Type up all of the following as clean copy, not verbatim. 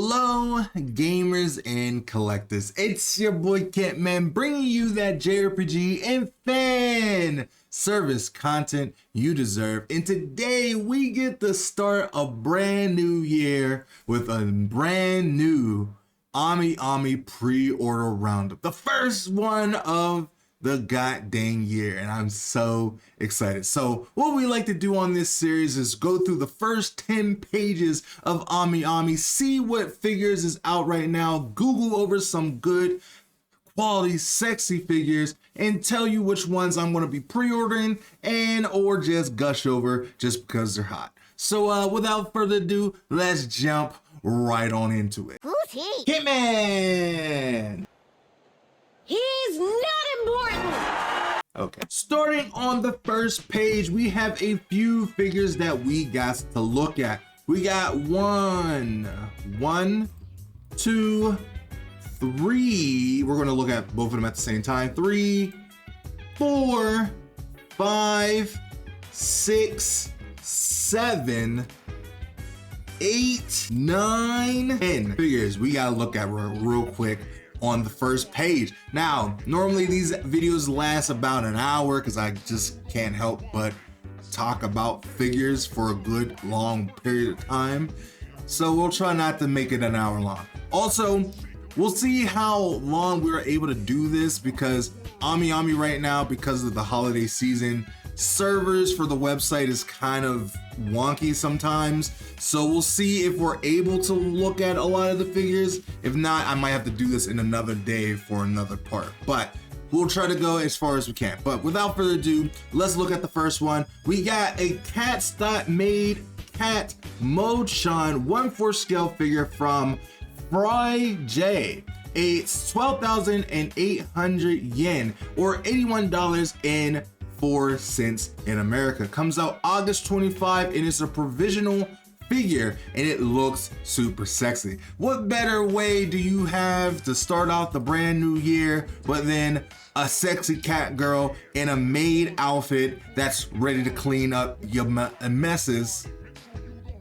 Hello, gamers and collectors. It's your boy Kentman bringing you that JRPG and fan service content you deserve. And today we get to start a brand new year with a brand new AmiAmi pre-order roundup. The first one of the goddamn year, and I'm so excited. So what we like to do on this series is go through the first 10 pages of AmiAmi, see what figures is out right now, Google over some good quality sexy figures, and tell you which ones I'm going to be pre-ordering and or just gush over just because they're hot. So without further ado, let's jump right on into it. Who's he? Hitman! He's not important! Okay, starting on the first page, we have a few figures that we got to look at. We got one, two, three. We're gonna look at both of them at the same time. 3, 4, 5, 6, 7, 8, 9, 10 figures we gotta look at real quick on the first page. Now, normally these videos last about an hour because I just can't help but talk about figures for a good long period of time. So we'll try not to make it an hour long. Also, we'll see how long we're able to do this because AmiAmi right now, because of the holiday season, servers for the website is kind of wonky sometimes. So we'll see if we're able to look at a lot of the figures. If not, I might have to do this in another day for another part, but we'll try to go as far as we can. But without further ado, let's look at the first one. We got a Cat-Made Cat Mode-Shine 1/4 scale figure from Fry J. It's 12,800 yen or $81.04 in America. Comes out August 25 and it's a provisional figure and it looks super sexy. What better way do you have to start off the brand new year but then a sexy cat girl in a maid outfit that's ready to clean up your messes,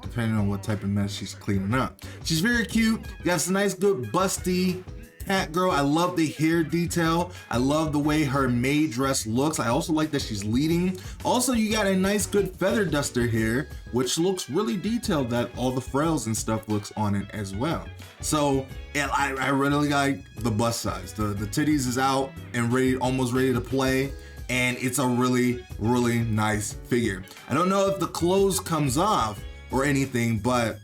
depending on what type of mess she's cleaning up. She's very cute, got some nice good busty cat girl. I love the hair detail. I love the way her maid dress looks. I also like that she's leading. Also, you got a nice good feather duster here, which looks really detailed, that all the frills and stuff looks on it as well. So I really like the bust size. The titties is out and ready, almost ready to play. And it's a really, really nice figure. I don't know if the clothes comes off or anything, but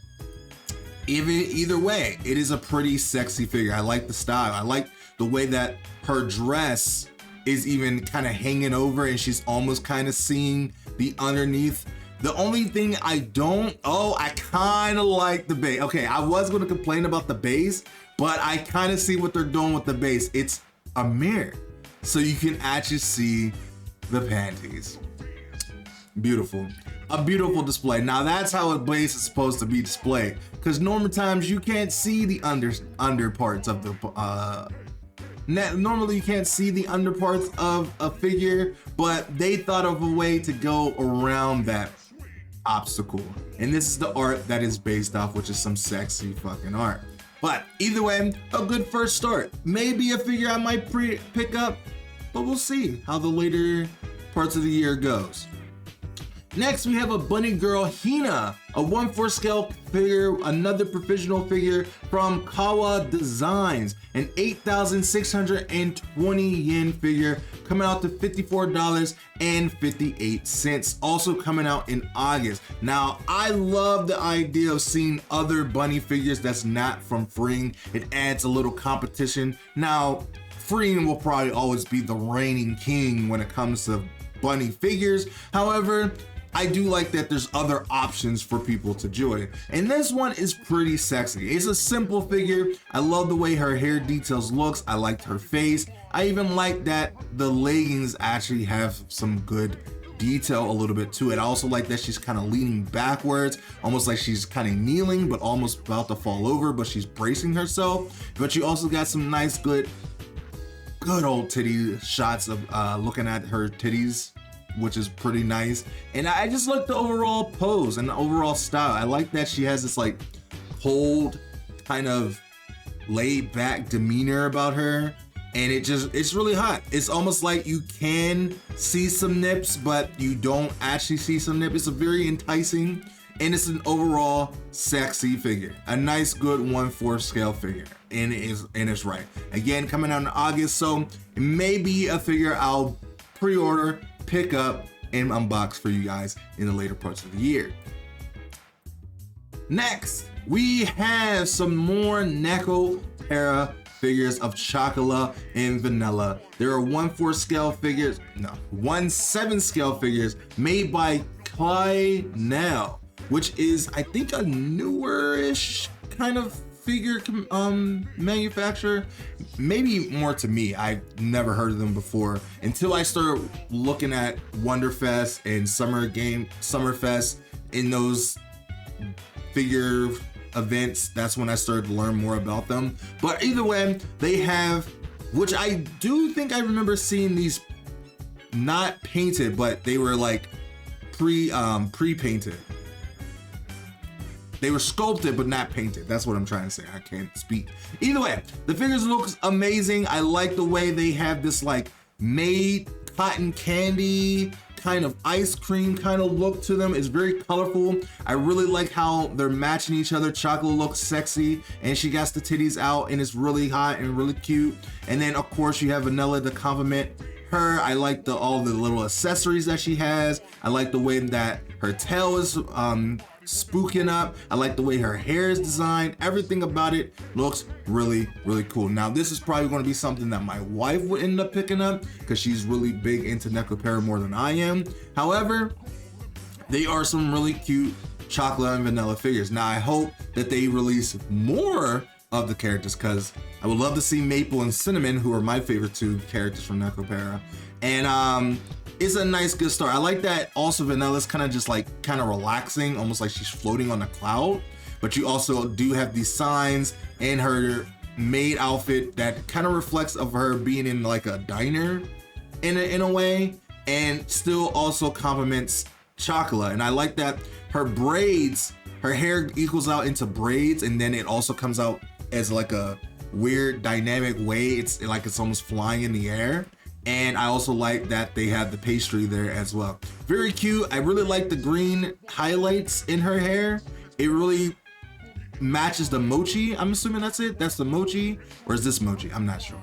either way, it is a pretty sexy figure. I like the style. I like the way that her dress is even kind of hanging over and she's almost kind of seeing the underneath. The only thing I kind of like the base. Okay, I was going to complain about the base, but I kind of see what they're doing with the base. It's a mirror, so you can actually see the panties. Beautiful. A beautiful display. Now that's how a base is supposed to be displayed, because normal times you can't see the under parts of the normally you can't see the under parts of a figure, but they thought of a way to go around that obstacle, and this is the art that is based off, which is some sexy fucking art. But either way, a good first start. Maybe a figure I might pick up, but we'll see how the later parts of the year goes. Next, we have a bunny girl Hina, a 1/4 scale figure, another provisional figure from Kawa Designs, an 8,620 yen figure, coming out to $54.58, also coming out in August. Now, I love the idea of seeing other bunny figures that's not from Freeing. It adds a little competition. Now, Freeing will probably always be the reigning king when it comes to bunny figures. However, I do like that there's other options for people to join. And this one is pretty sexy. It's a simple figure. I love the way her hair details looks. I liked her face. I even like that the leggings actually have some good detail a little bit to it. I also like that she's kind of leaning backwards, almost like she's kind of kneeling, but almost about to fall over, but she's bracing herself. But you also got some nice, good old titty shots of looking at her titties, which is pretty nice. And I just like the overall pose and the overall style. I like that she has this like cold kind of laid back demeanor about her, and it's really hot. It's almost like you can see some nips, but you don't actually see some nip. It's a very enticing, and it's an overall sexy figure. A nice, good 1/4 scale figure, and it's right. Again, coming out in August, so it may be a figure I'll pre-order, pick up, and unbox for you guys in the later parts of the year. Next, we have some more Nekopara figures of Chocola and Vanilla. There are 1/4 scale figures, no, 1/7 scale figures made by Kleinel, which is, I think, a newer-ish kind of figure manufacturer. Maybe more to me. I've never heard of them before until I started looking at Wonderfest and Summerfest in those figure events. That's when I started to learn more about them. But either way, they have, which I do think I remember seeing these not painted, but they were like pre-painted. They were sculpted but not painted. That's what I'm trying to say. I can't speak. Either way, the figures look amazing. I like the way they have this like made cotton candy kind of ice cream kind of look to them. It's very colorful. I really like how they're matching each other. Chocolate looks sexy and she got the titties out and it's really hot and really cute. And then of course you have Vanilla to complement her. I like all the little accessories that she has. I like the way that her tail is spooking up. I like the way her hair is designed. Everything about it looks really, really cool. Now, this is probably going to be something that my wife would end up picking up because she's really big into Nekopara more than I am. However, they are some really cute Chocolate and Vanilla figures. Now, I hope that they release more of the characters because I would love to see Maple and Cinnamon, who are my favorite two characters from Nekopara. And it's a nice, good start. I like that also Vanilla's kind of relaxing, almost like she's floating on a cloud. But you also do have these signs and her maid outfit that kind of reflects of her being in like a diner in a way, and still also complements Chocola. And I like that her braids, her hair equals out into braids, and then it also comes out as like a weird dynamic way. It's like it's almost flying in the air. And I also like that they have the pastry there as well. Very cute. I really like the green highlights in her hair. It really matches the mochi. I'm assuming that's it. That's the mochi. Or is this mochi? I'm not sure.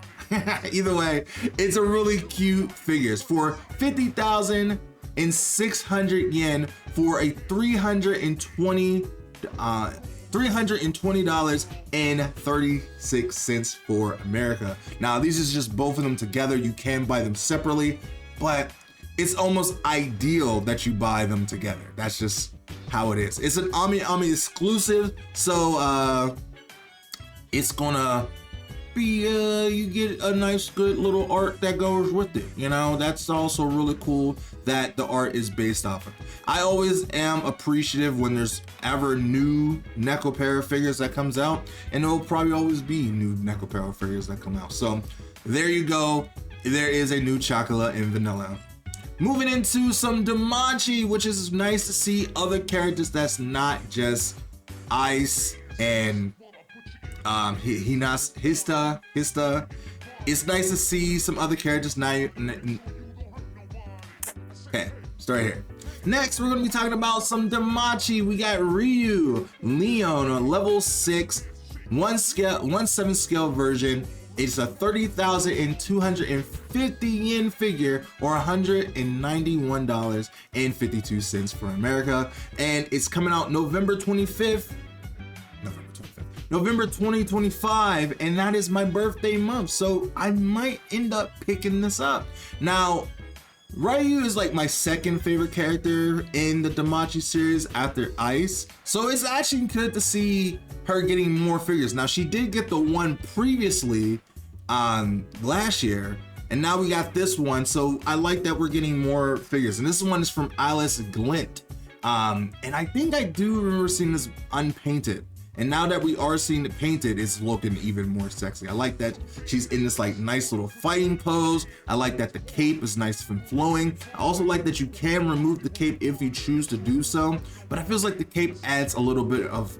Either way, it's a really cute figures for 50,600 yen for a $320.36 for America. Now, these is just both of them together. You can buy them separately, but it's almost ideal that you buy them together. That's just how it is. It's an AmiAmi exclusive, so it's gonna be you get a nice good little art that goes with it. You know, that's also really cool that the art is based off of. I always am appreciative when there's ever new Nekopara figures that comes out, and there will probably always be new Nekopara figures that come out. So there you go. There is a new Chocolate and Vanilla. Moving into some Damachi, which is nice to see other characters that's not just Ice and Hista. It's nice to see some other characters now. Okay, start here. Next, we're gonna be talking about some Damachi. We got Ryu Leon on level 6, 1/7 scale version. It's a 30,250 yen figure, or $191.52 for America. And it's coming out November 2025, and that is my birthday month, so I might end up picking this up. Now, Ryu is like my second favorite character in the Damachi series after Ice, so it's actually good to see her getting more figures. Now, she did get the one previously last year, and now we got this one, so I like that we're getting more figures. And this one is from Alice Glint, and I think I do remember seeing this unpainted. And now that we are seeing it painted, it's looking even more sexy. I like that she's in this like nice little fighting pose. I like that the cape is nice and flowing. I also like that you can remove the cape if you choose to do so, but it feels like the cape adds a little bit of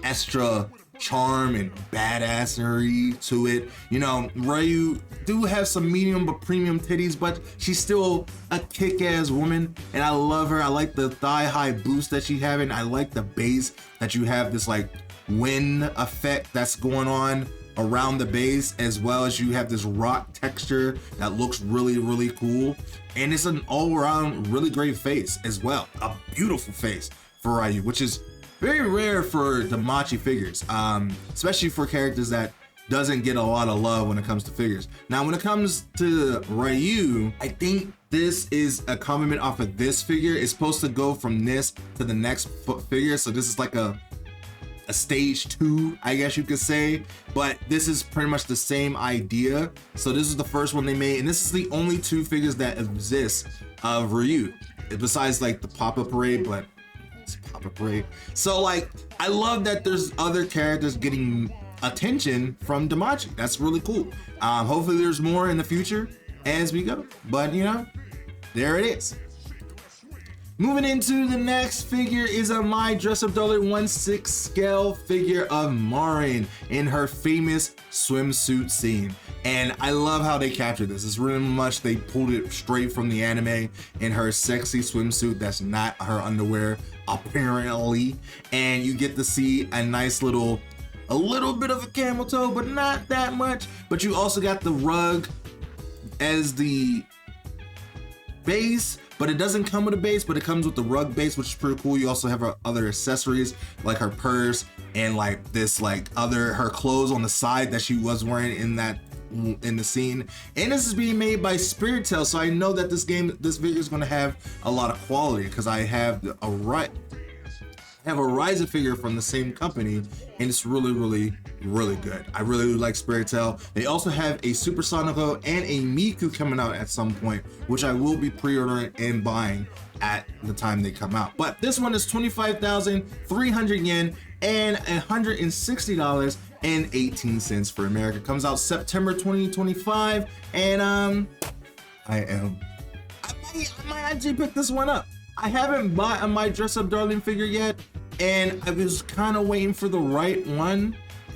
extra charm and badassery to it. You know, Ryu do have some medium but premium titties, but she's still a kick-ass woman, and I love her. I like the thigh-high boost that she having. I like the base that you have this like wind effect that's going on around the base, as well as you have this rock texture that looks really, really cool. And it's an all-around really great face as well. A beautiful face for Ryu, which is very rare for Damachi figures, especially for characters that doesn't get a lot of love when it comes to figures. Now, when it comes to Ryu, I think this is a compliment off of this figure. It's supposed to go from this to the next figure. So this is like a stage 2, I guess you could say, but this is pretty much the same idea. So this is the first one they made, and this is the only 2 figures that exist of Ryu, besides like the pop-up parade, but it's pop-up parade. So like, I love that there's other characters getting attention from Damachi. That's really cool. Hopefully there's more in the future as we go, but you know, there it is. Moving into the next figure is a My Dress Up Dollar 1/6 scale figure of Marin in her famous swimsuit scene. And I love how they captured this. It's really much, they pulled it straight from the anime in her sexy swimsuit that's not her underwear, apparently. And you get to see a nice little, a little bit of a camel toe, but not that much. But you also got the rug as the base, but it doesn't come with a base, but it comes with the rug base, which is pretty cool. You also have her other accessories like her purse and like this like her clothes on the side that she was wearing in the scene. And this is being made by Spirit Tail, so I know that this video is going to have a lot of quality, because I have a Ryza figure from the same company, and it's really, really, really good. I really like Spirit Tail. They also have a Super Sonico and a Miku coming out at some point, which I will be pre-ordering and buying at the time they come out. But this one is 25,300 yen and $160.18 for America. Comes out September 2025, and I might actually pick this one up. I haven't bought a My Dress Up Darling figure yet, and I was kind of waiting for the right one.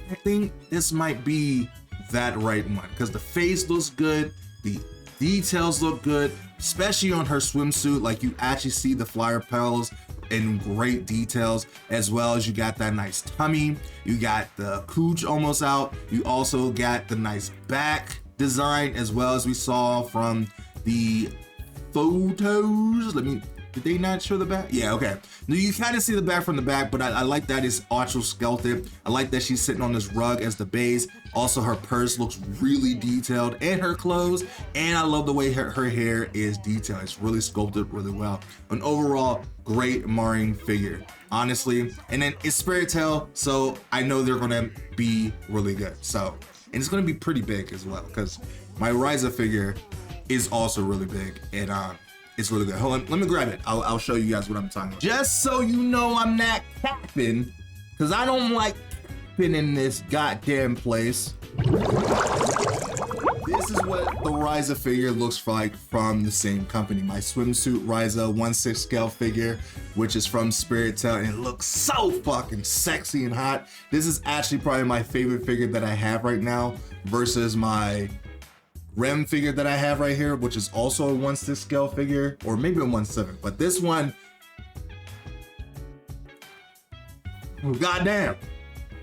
I think this might be that right one, because the face looks good, the details look good, especially on her swimsuit. Like, you actually see the flyer petals in great details, as well as you got that nice tummy, you got the cooch almost out, you also got the nice back design, as well as we saw from the photos. Did they not show the back? Yeah, okay. Now you kind of see the back from the back, but I like that it's exoskeleton. I like that she's sitting on this rug as the base. Also, her purse looks really detailed, and her clothes, and I love the way her hair is detailed. It's really sculpted really well. An overall great Marin figure, honestly. And then it's Spirit Tail, so I know they're gonna be really good. So, and it's gonna be pretty big as well, because my Ryza figure is also really big, and it's really good. Hold on, let me grab it. I'll show you guys what I'm talking about. Just so you know, I'm not capping, because I don't like capping in this goddamn place. This is what the Ryza figure looks like from the same company. My swimsuit Ryza 1/6 scale figure, which is from Spirit Tail, and it looks so fucking sexy and hot. This is actually probably my favorite figure that I have right now, versus my Rem figure that I have right here, which is also a 1/6 scale figure, or maybe a 1/7, but this one, goddamn.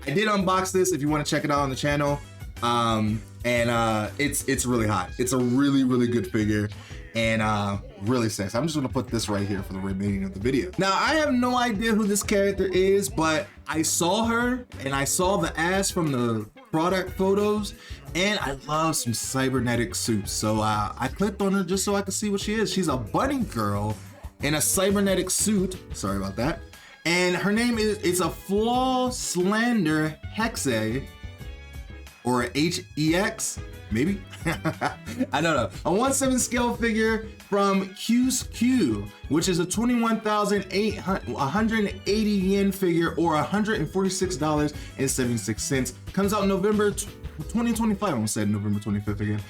I did unbox this if you want to check it out on the channel, and it's really hot. It's a really, really good figure, and really sexy. I'm just gonna put this right here for the remaining of the video. Now, I have no idea who this character is, but I saw her and I saw the ass from the product photos, and I love some cybernetic suits, so I clicked on her just so I could see what she is. She's a bunny girl in a cybernetic suit. Sorry about that. And her name is a Flaw Slander Hexe, or Hex, maybe? I don't know. A 1/7 scale figure from Q, which is a 21,180 yen figure, or $146.76. Comes out November 2025. I almost said November 25th again.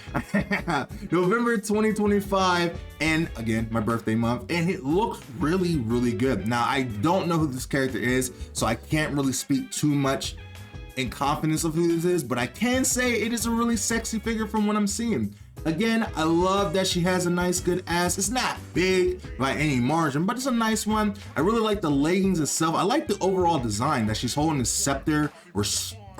November 2025, and again, my birthday month, and it looks really, really good. Now, I don't know who this character is, so I can't really speak too much in confidence of who this is, but I can say it is a really sexy figure from what I'm seeing. Again, I love that she has a nice good ass. It's not big by any margin, but it's a nice one. I really like the leggings itself. I like the overall design that she's holding a scepter or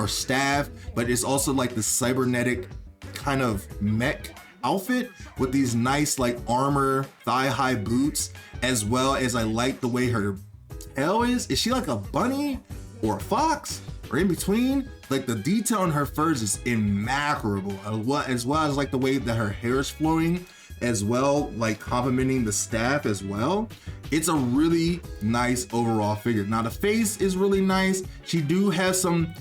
staff, but it's also like the cybernetic kind of mech outfit with these nice like armor thigh-high boots, as well as I like the way her tail is. Is she like a bunny or a fox or in between? Like the detail on her furs is immaculable, as well as like the way that her hair is flowing as well, like complementing the staff as well. It's a really nice overall figure. Now the face is really nice. She do have some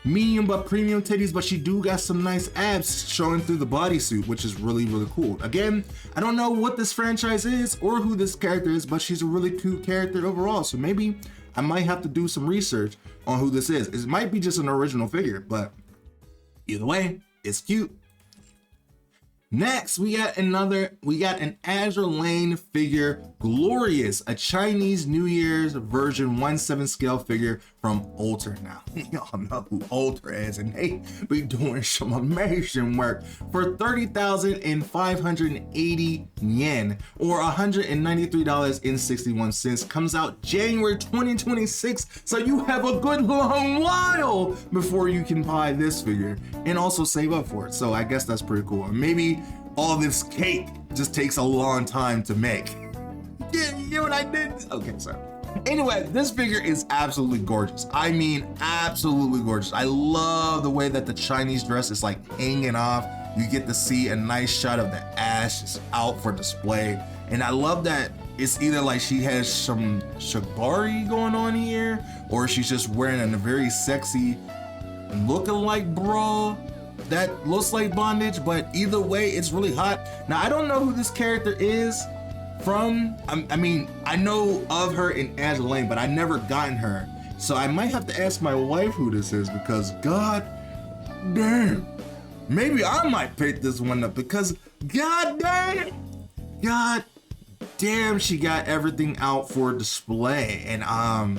medium but premium titties, but she do got some nice abs showing through the bodysuit, which is really, really cool. Again, I don't know what this franchise is or who this character is, but she's a really cute character overall. So maybe I might have to do some research on who this is. It might be just an original figure, but either way, it's cute. Next, we got an Azure Lane figure, Glorious, a Chinese New Year's version 1/7 scale figure from Alter. Now, y'all know who Alter is, and they be doing some amazing work for 30,580 yen, or $193.61. Comes out January 2026, so you have a good long while before you can buy this figure and also save up for it. So I guess that's pretty cool. Maybe all this cake just takes a long time to make. Yeah, you know what I did? Okay, sorry. Anyway, this figure is absolutely gorgeous. I mean, absolutely gorgeous. I love the way that the Chinese dress is like hanging off. You get to see a nice shot of the ass just out for display. And I love that it's either like she has some shibari going on here, or she's just wearing a very sexy looking like bra that looks like bondage, but either way, it's really hot. Now, I don't know who this character is from. I mean, I know of her in Azure Lane, but I never gotten her. So I might have to ask my wife who this is, because god damn, maybe I might pick this one up, because god damn, she got everything out for display. And I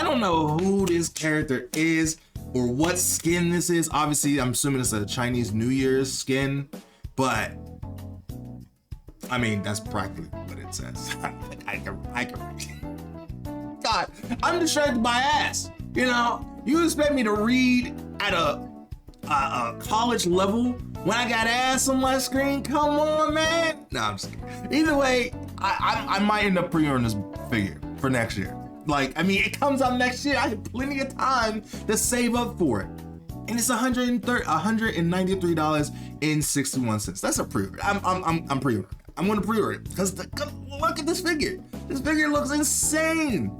don't know who this character is or what skin this is. Obviously, I'm assuming it's a Chinese New Year's skin, but I mean, that's practically what it says. I can read. God, I'm distracted by ass. You know, you expect me to read at a college level when I got ass on my screen? Come on, man. No, I'm just kidding. Either way, I might end up pre-ordering this figure for next year. Like, I mean, it comes out next year. I have plenty of time to save up for it. And it's $193.61. That's a pre-order. I'm pre-ordering. I'm gonna pre-order it because look at this figure. This figure looks insane.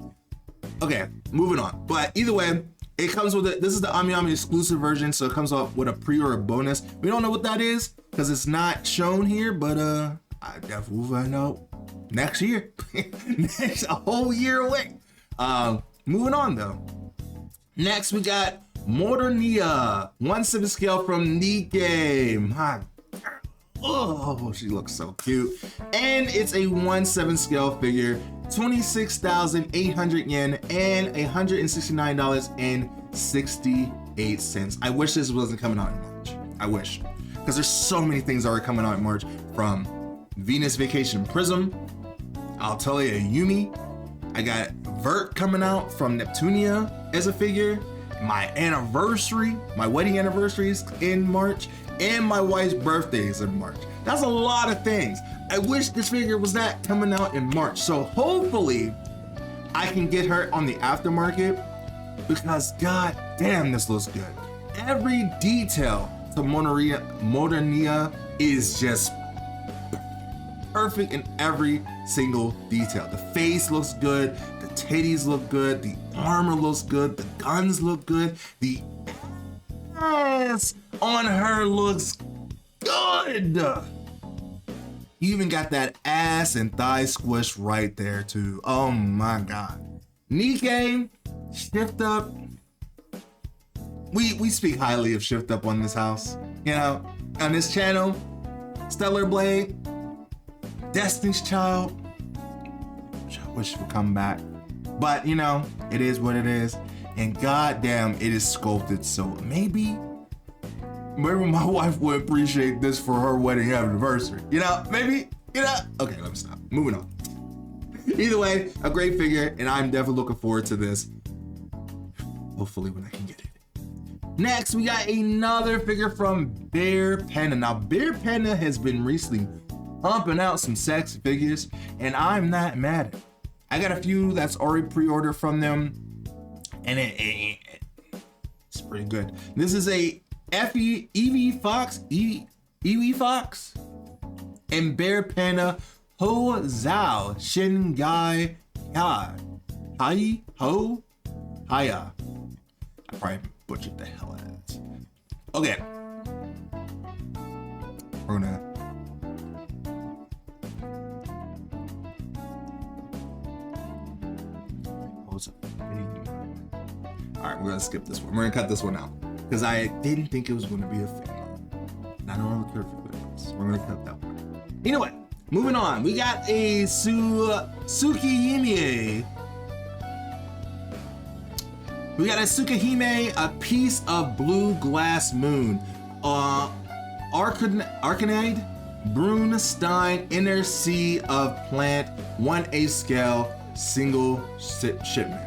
Okay, moving on. But either way, it comes with it. This is the AmiAmi exclusive version, so it comes out with a pre-order bonus. We don't know what that is because it's not shown here, but I definitely will find out next year. Next, a whole year away. Moving on though. Next we got Modernia, 1/7 scale from Nikkei. My God. Oh, she looks so cute. And it's a 1/7 scale figure, 26,800 yen and $169.68. I wish this wasn't coming out in March. I wish. Because there's so many things that are coming out in March, from Venus Vacation Prism, I'll tell you, Yumi. I got Vert coming out from Neptunia as a figure. My anniversary, my wedding anniversary is in March, and my wife's birthday is in March. That's a lot of things. I wish this figure was not coming out in March. So hopefully I can get her on the aftermarket, because god damn, this looks good. Every detail to Modernia is just perfect in every single detail. The face looks good, the titties look good, the armor looks good, the guns look good, the ass on her looks good. You even got that ass and thigh squish right there too. Oh my god. Nikkei, Shift Up. We speak highly of Shift Up on this house. You know, on this channel. Stellar Blade, Destiny's Child, which I wish would come back, but you know, it is what it is. and goddamn, it is sculpted. So maybe my wife would appreciate this for her wedding anniversary. You know, maybe, you know. Okay, let me stop. Moving on. Either way, a great figure, and I'm definitely looking forward to this. Hopefully when I can get it. Next, we got another figure from Bear Panda. Now, Bear Panda has been recently pumping out some sexy figures, and I'm not mad at it. I got a few that's already pre-ordered from them, and it's pretty good. This is a Eevee Fox, and Bear Panda Ho Zhao Shingai Haya. I probably butchered the hell out of it. Okay. We're gonna. Alright, we're gonna skip this one. We're gonna cut this one out. Because I didn't think it was gonna be a thing. And I don't really care for it. We're gonna cut that one. Anyway, moving on. We got a Tsukihime. We got a Tsukihime, a piece of blue glass moon. Arcanide, Brunstein, inner sea of plant, 1/8 scale, single shipment.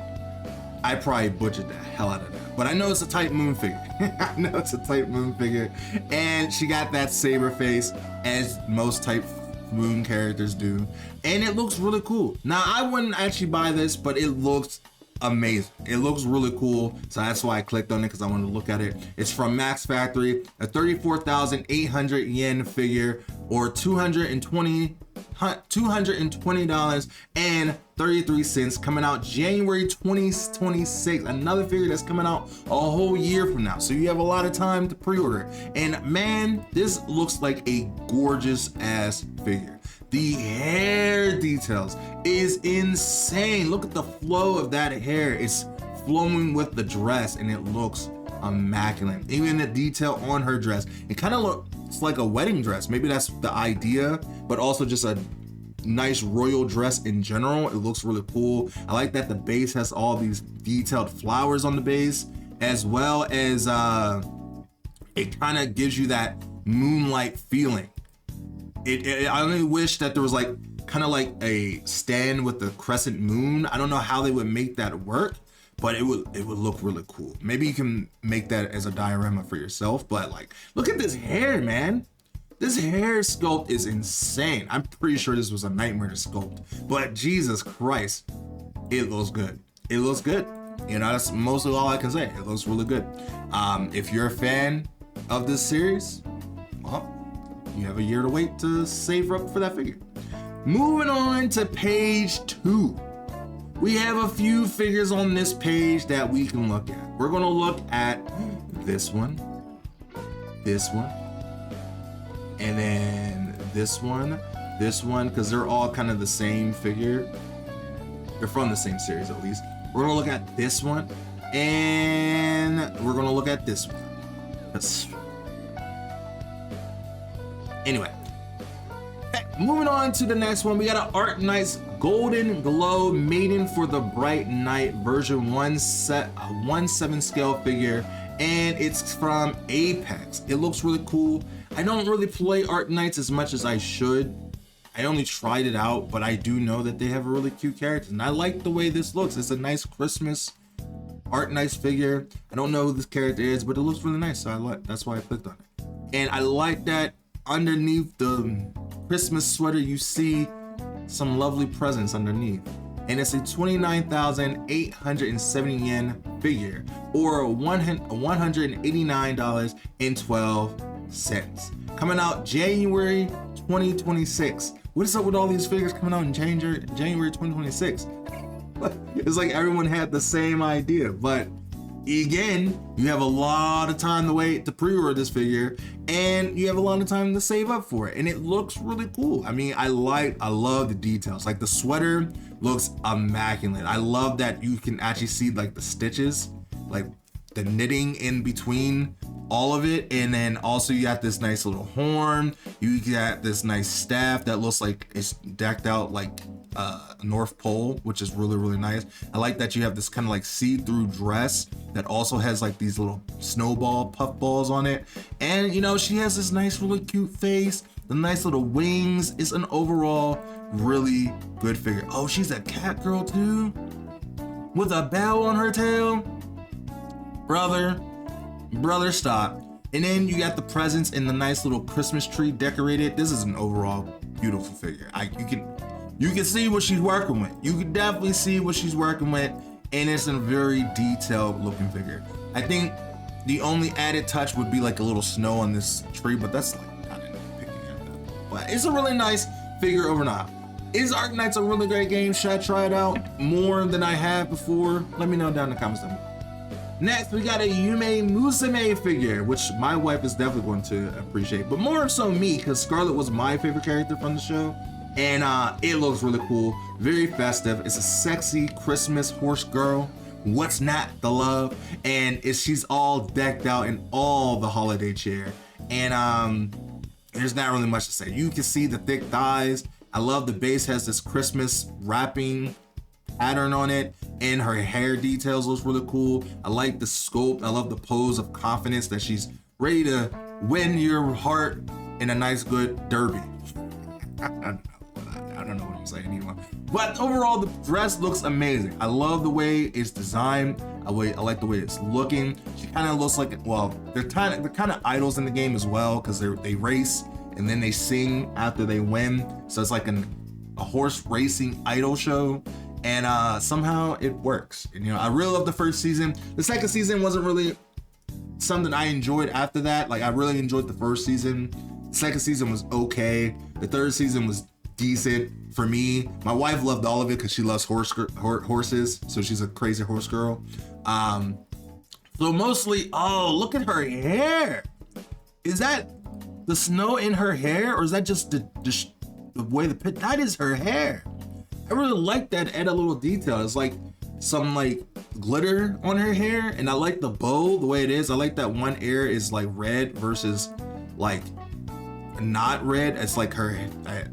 I probably butchered the hell out of that, but I know it's a Type Moon figure. I know it's a Type Moon figure, and she got that saber face as most Type Moon characters do, and it looks really cool. Now, I wouldn't actually buy this, but it looks amazing. It looks really cool, so that's why I clicked on it, because I wanted to look at it. It's from Max Factory, a 34,800 yen figure, or $220.33, coming out January 2026. Another figure that's coming out a whole year from now, so you have a lot of time to pre-order. And man, this looks like a gorgeous ass figure. The hair details is insane. Look at the flow of that hair. It's flowing with the dress, and it looks immaculate. Even the detail on her dress, it kind of looks like a wedding dress. Maybe that's the idea, but also just a nice royal dress in general. It looks really cool. I like that the base has all these detailed flowers on the base, as well as it kind of gives you that moonlight feeling. I only wish that there was like kind of like a stand with the crescent moon. I don't know how they would make that work, but it would look really cool. Maybe you can make that as a diorama for yourself, but like, look at this hair, man. This hair sculpt is insane. I'm pretty sure this was a nightmare to sculpt, but Jesus Christ, it looks good. It looks good. You know, that's mostly all I can say. It looks really good. If you're a fan of this series, well, you have a year to wait to save up for that figure. Moving on to page 2. We have a few figures on this page that we can look at. We're gonna look at this one, and then this one, because they're all kind of the same figure. They're from the same series at least. We're gonna look at this one, and we're gonna look at this one. Anyway, moving on to the next one, we got an Art Knight's Golden Glow Maiden for the Bright Night version 1/7 scale figure, and it's from Apex. It looks really cool. I don't really play Art Knights as much as I should. I only tried it out, but I do know that they have a really cute character, and I like the way this looks. It's a nice Christmas Art Knights figure. I don't know who this character is, but it looks really nice, so that's why I clicked on it. And I like that underneath the Christmas sweater, you see some lovely presents underneath. And it's a 29,870 yen figure, or $189.12. Coming out January 2026. What is up with all these figures coming out in January 2026? It's like everyone had the same idea, but again, you have a lot of time to wait to pre-order this figure, and you have a lot of time to save up for it, and it looks really cool. I mean, I love the details. Like the sweater looks immaculate. I love that you can actually see like the stitches, like the knitting in between all of it, and then also you got this nice little horn. You got this nice staff that looks like it's decked out like North Pole, which is really, really nice. I like that you have this kind of like see-through dress that also has like these little snowball puff balls on it. And you know, she has this nice, really cute face, the nice little wings. It's an overall really good figure. Oh, she's a cat girl too, with a bell on her tail. Brother, stop. And then you got the presents in the nice little Christmas tree decorated. This is an overall beautiful figure. You can see what she's working with. You can definitely see what she's working with, and it's a very detailed looking figure. I think the only added touch would be like a little snow on this tree, but that's like kind of nitpicking at that. But it's a really nice figure overall. Is Arknights a really great game? Should I try it out more than I have before? Let me know down in the comments down below. Next, we got a Yume Musume figure, which my wife is definitely going to appreciate, but more so me, because Scarlet was my favorite character from the show, and it looks really cool, very festive. It's a sexy Christmas horse girl. What's not the love? And she's all decked out in all the holiday cheer, and there's not really much to say. You can see the thick thighs. I love the base has this Christmas wrapping pattern on it, and her hair details looks really cool. I like the sculpt. I love the pose of confidence that she's ready to win your heart in a nice good derby. I don't know what I'm saying anymore. But overall, the dress looks amazing. I love the way it's designed. I like the way it's looking. She kind of looks like, well, they're kind of idols in the game as well, because they race and then they sing after they win. So it's like a horse racing idol show. And somehow it works. And you know, I really love the first season. The second season wasn't really something I enjoyed after that. Like, I really enjoyed the first season. The second season was okay. The third season was decent for me. My wife loved all of it because she loves horses, so she's a crazy horse girl. So mostly, oh, look at her hair. Is that the snow in her hair, or is that just the way that is her hair? I really like that, add a little detail. It's like some like glitter on her hair, and I like the bow the way it is. I like that one ear is like red versus like not red. It's like her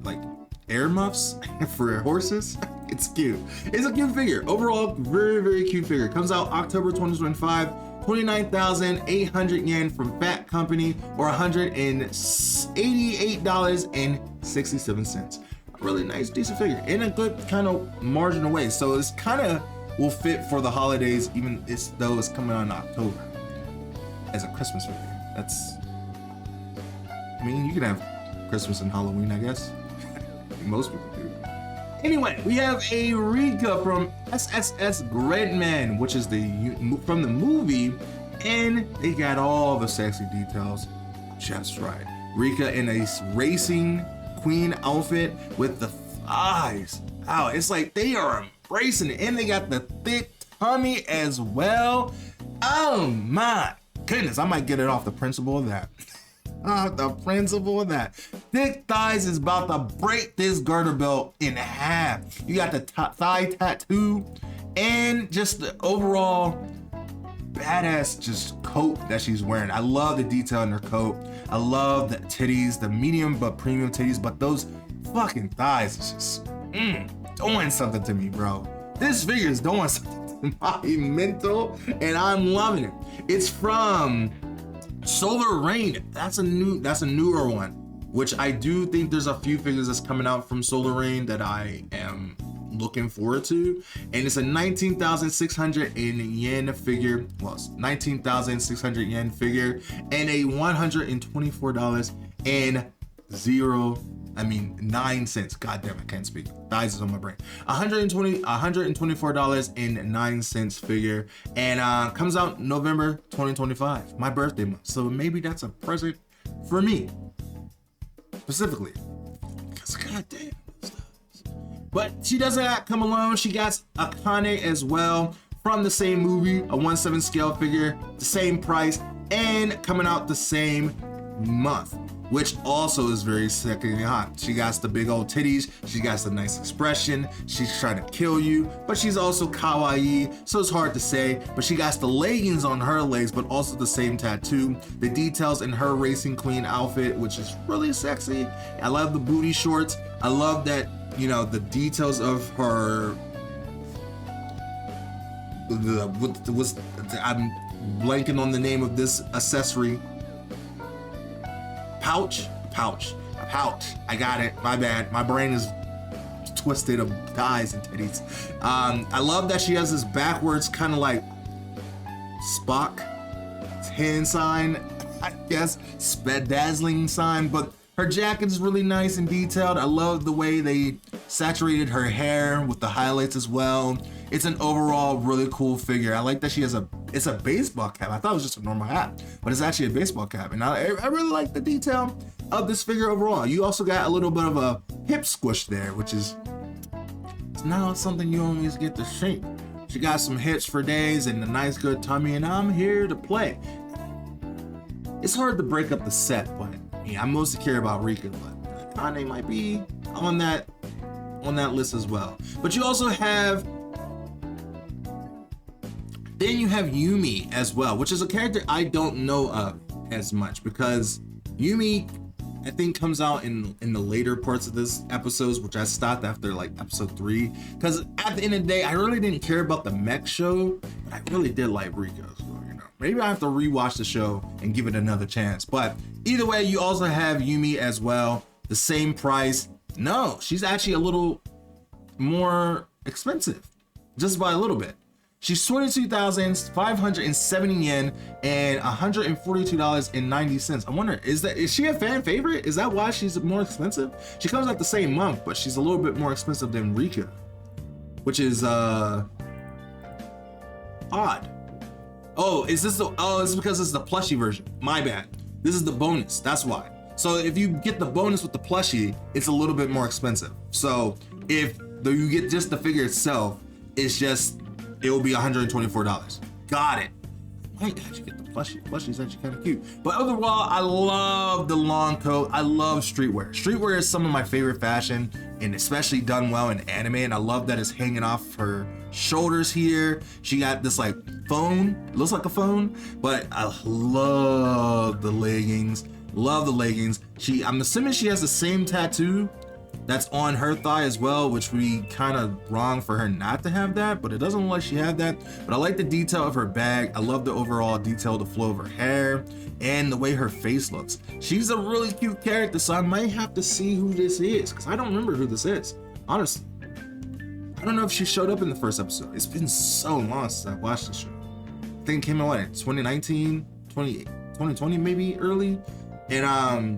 like ear muffs for horses. It's cute. It's a cute figure. Overall, very, very cute figure. Comes out October 2025. 29,800 yen from Fat Company, or $188.67. A really nice, decent figure in a good kind of marginal way. So it's kind of will fit for the holidays, even though it's coming out in October as a Christmas figure. I mean, you can have Christmas and Halloween, I guess. Most people do. Anyway, we have a Rika from SSS Gridman, which is from the movie, and they got all the sexy details just right. Rika in a racing queen outfit with the thighs. Wow, it's like they are embracing it, and they got the thick tummy as well. Oh my goodness, I might get it off the principle of that. The principle of that. Thick thighs is about to break this garter belt in half. You got the thigh tattoo, and just the overall badass just coat that she's wearing. I love the detail in her coat. I love the titties, the medium but premium titties, but those fucking thighs is just doing something to me, bro. This figure is doing something to my mental, and I'm loving it. It's from Solar Rain. That's a newer one, which I do think there's a few figures that's coming out from Solar Rain that I am looking forward to. And it's a 19,600 yen figure. Well, it's 19,600 yen figure, and a $124.09. God damn, I can't speak. Thighs is on my brain. $124.09 figure, and comes out November 2025, my birthday month. So maybe that's a present for me specifically, because god damn. But she doesn't come alone. She got Akane as well from the same movie, a 1/7 scale figure, the same price, and coming out the same month, which also is very sexy and hot. She got the big old titties. She got the nice expression. She's trying to kill you, but she's also kawaii, so it's hard to say. But she got the leggings on her legs, but also the same tattoo. The details in her racing queen outfit, which is really sexy. I love the booty shorts. I love that you know, the details of her, I'm blanking on the name of this accessory. Pouch. I got it. My bad. My brain is twisted of thighs and titties. I love that she has this backwards kind of like Spock hand sign, I guess, dazzling sign, but her jacket is really nice and detailed. I love the way they saturated her hair with the highlights as well. It's an overall really cool figure. I like that she has it's a baseball cap. I thought it was just a normal hat, but it's actually a baseball cap. And I really like the detail of this figure overall. You also got a little bit of a hip squish there, which is, it's not something you always get to see. She got some hips for days and a nice good tummy, and I'm here to play. It's hard to break up the set, but I mostly care about Rika, but Kane might be on that list as well. But you also have, then you have Yumi as well, which is a character I don't know of as much, because Yumi, I think, comes out in the later parts of this episodes, which I stopped after like episode 3, because at the end of the day, I really didn't care about the mech show, but I really did like Rika. So, you know, maybe I have to rewatch the show and give it another chance. But either way, you also have Yumi as well, the same price. No, she's actually a little more expensive, just by a little bit. She's 22,570 yen and $142.90. I wonder, is she a fan favorite? Is that why she's more expensive? She comes out the same month, but she's a little bit more expensive than Rika, which is odd. Oh, it's because it's the plushie version. My bad. This is the bonus. That's why. So if you get the bonus with the plushie, it's a little bit more expensive. So if you get just the figure itself, it will be $124. Got it. Might actually get the plushie. Plushie's actually kind of cute. But overall, I love the long coat. I love streetwear. Streetwear is some of my favorite fashion, and especially done well in anime. And I love that it's hanging off her shoulders here. She got this like phone. It looks like a phone, but I love the leggings. Love the leggings. I'm assuming she has the same tattoo that's on her thigh as well, which would be kind of wrong for her not to have that, but it doesn't look like she had that. But I like the detail of her bag. I love the overall detail, the flow of her hair, and the way her face looks. She's a really cute character, so I might have to see who this is, because I don't remember who this is, honestly. I don't know if she showed up in the first episode. It's been so long since I watched the show. I think it came out in 2019, 2020 maybe, early, and I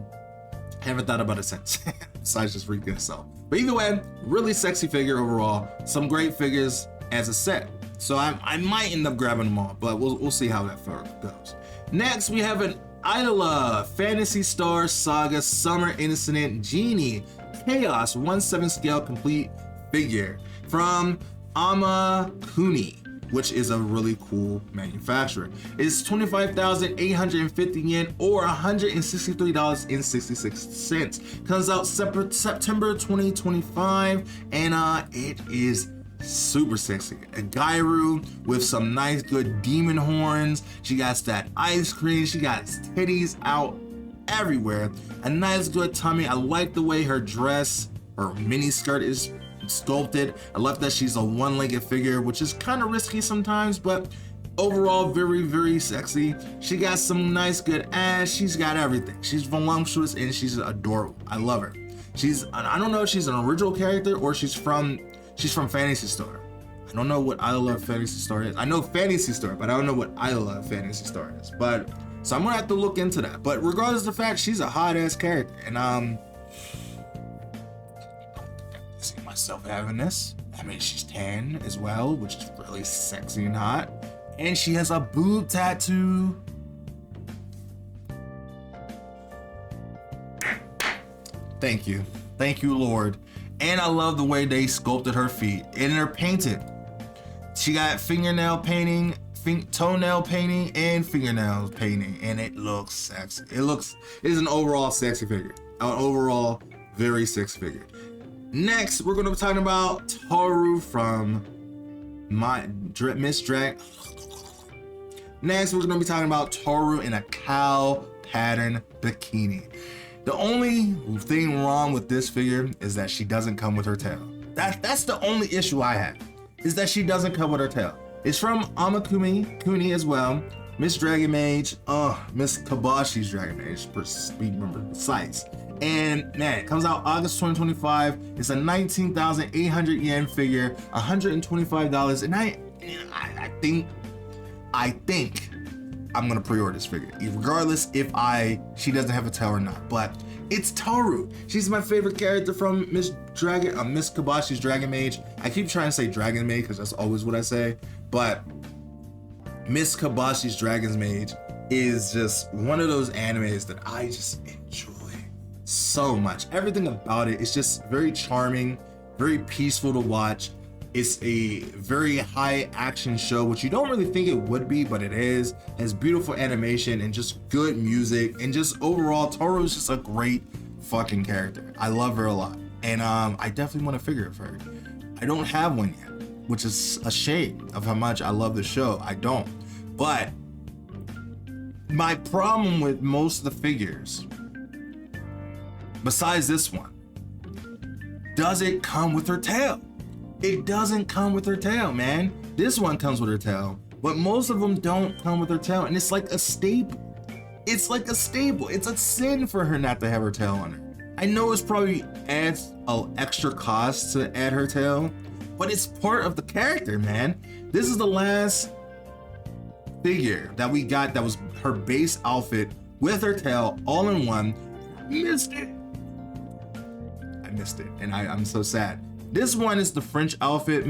haven't thought about it since. Besides just Rika itself. But either way, really sexy figure overall. Some great figures as a set. So I might end up grabbing them all, but we'll see how that goes. Next, we have an Idla Fantasy Star Saga Summer Innocent Genie Chaos 1/7 scale complete figure from AmiAmi's, which is a really cool manufacturer. It's 25,850 yen or $163.66. Comes out September 2025, and it is super sexy. A Gairu with some nice good demon horns. She got that ice cream. She got titties out everywhere. A nice good tummy. I like the way her dress, her mini skirt is sculpted. I love that she's a one-legged figure, which is kind of risky sometimes, but overall very, very sexy. She got some nice good ass. She's got everything. She's voluptuous and she's adorable. I love her. I don't know if she's an original character or she's from Fantasy Star. I don't know what I Love Fantasy Star is. I know Fantasy Star, but I don't know what I Love Fantasy Star is. But so I'm gonna have to look into that. But regardless of the fact, she's a hot ass character, and see myself having this. I mean, she's tan as well, which is really sexy and hot. And she has a boob tattoo. Thank you, Lord. And I love the way they sculpted her feet, and they're painted. She got fingernail painting, toenail painting, and fingernail painting, and it looks sexy. It is an overall sexy figure. An overall very sexy figure. Next, we're going to be talking about Toru from Miss Drag. Next, we're going to be talking about Toru in a cow pattern bikini. The only thing wrong with this figure is that she doesn't come with her tail. That's the only issue I have, is that she doesn't come with her tail. It's from AmiAmi's as well. Miss Dragon Mage, Miss Kabashi's Dragon Mage, remember precise. And man, it comes out August 2025. It's a 19,800 yen figure, $125. And I think I'm gonna pre-order this figure, regardless if she doesn't have a tail or not. But it's Toru. She's my favorite character from Miss Kabashi's Dragon Mage. I keep trying to say Dragon Mage because that's always what I say, but Miss Kabashi's Dragon Mage is just one of those animes that I just enjoy so much. Everything about it is just very charming, very peaceful to watch. It's a very high action show, which you don't really think it would be, but it is. It has beautiful animation and just good music, and just overall, Toru is just a great fucking character. I love her a lot, and I definitely want a figure of her. I don't have one yet, which is a shame of how much I love the show. I don't. But my problem with most of the figures, besides this one, does it come with her tail? It doesn't come with her tail, man. This one comes with her tail, but most of them don't come with her tail, and it's like a staple. It's like a staple. It's a sin for her not to have her tail on her. I know it's probably adds an extra cost to add her tail, but it's part of the character, man. This is the last figure that we got that was her base outfit with her tail all in one. I missed it, and I'm so sad. This one is the French outfit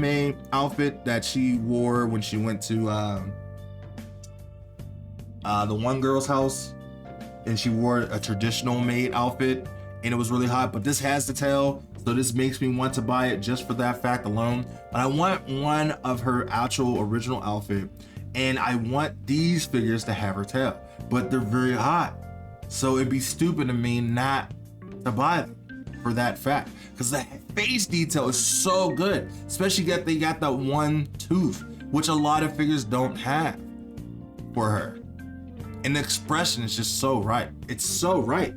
that she wore when she went to the one girl's house, and she wore a traditional maid outfit, and it was really hot. But this has the tail, so this makes me want to buy it just for that fact alone. But I want one of her actual original outfit, and I want these figures to have her tail, but they're very hot, so it'd be stupid of me not to buy them for that fact, because the face detail is so good, especially that they got that one tooth, which a lot of figures don't have for her, and the expression is just so right. It's so right.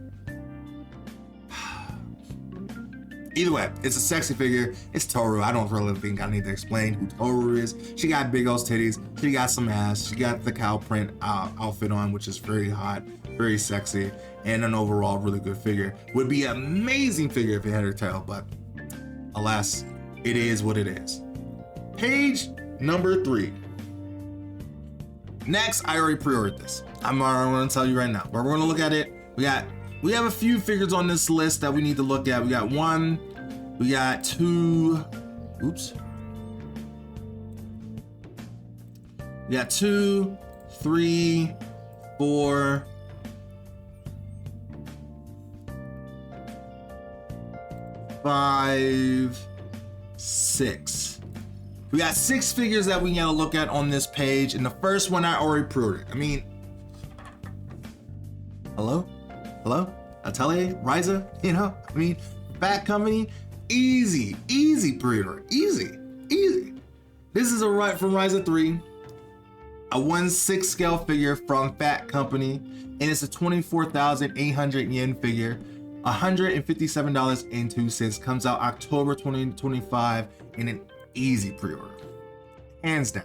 Either way, it's a sexy figure. It's Toru. I don't really think I need to explain who Toru is. She got big old titties. She got some ass. She got the cow print outfit on, which is very hot, very sexy, and an overall really good figure. Would be an amazing figure if it had her tail, but alas, it is what it is. Page number 3. Next, I already pre-ordered this. I'm gonna tell you right now, but we're gonna look at it. We have a few figures on this list that we need to look at. We got 1, we got 2, oops. We got 2, 3, 4, 5, 6. We got 6 figures that we gotta look at on this page, and the first one I already pre-ordered. I mean, hello, Atelier, Ryza, I mean, Fat Company, easy pre-order, easy. This is a from Ryza 3, a 1/6 scale figure from Fat Company, and it's a 24,800 yen figure, $157.02. Comes out October 2025 in an easy pre-order, hands down.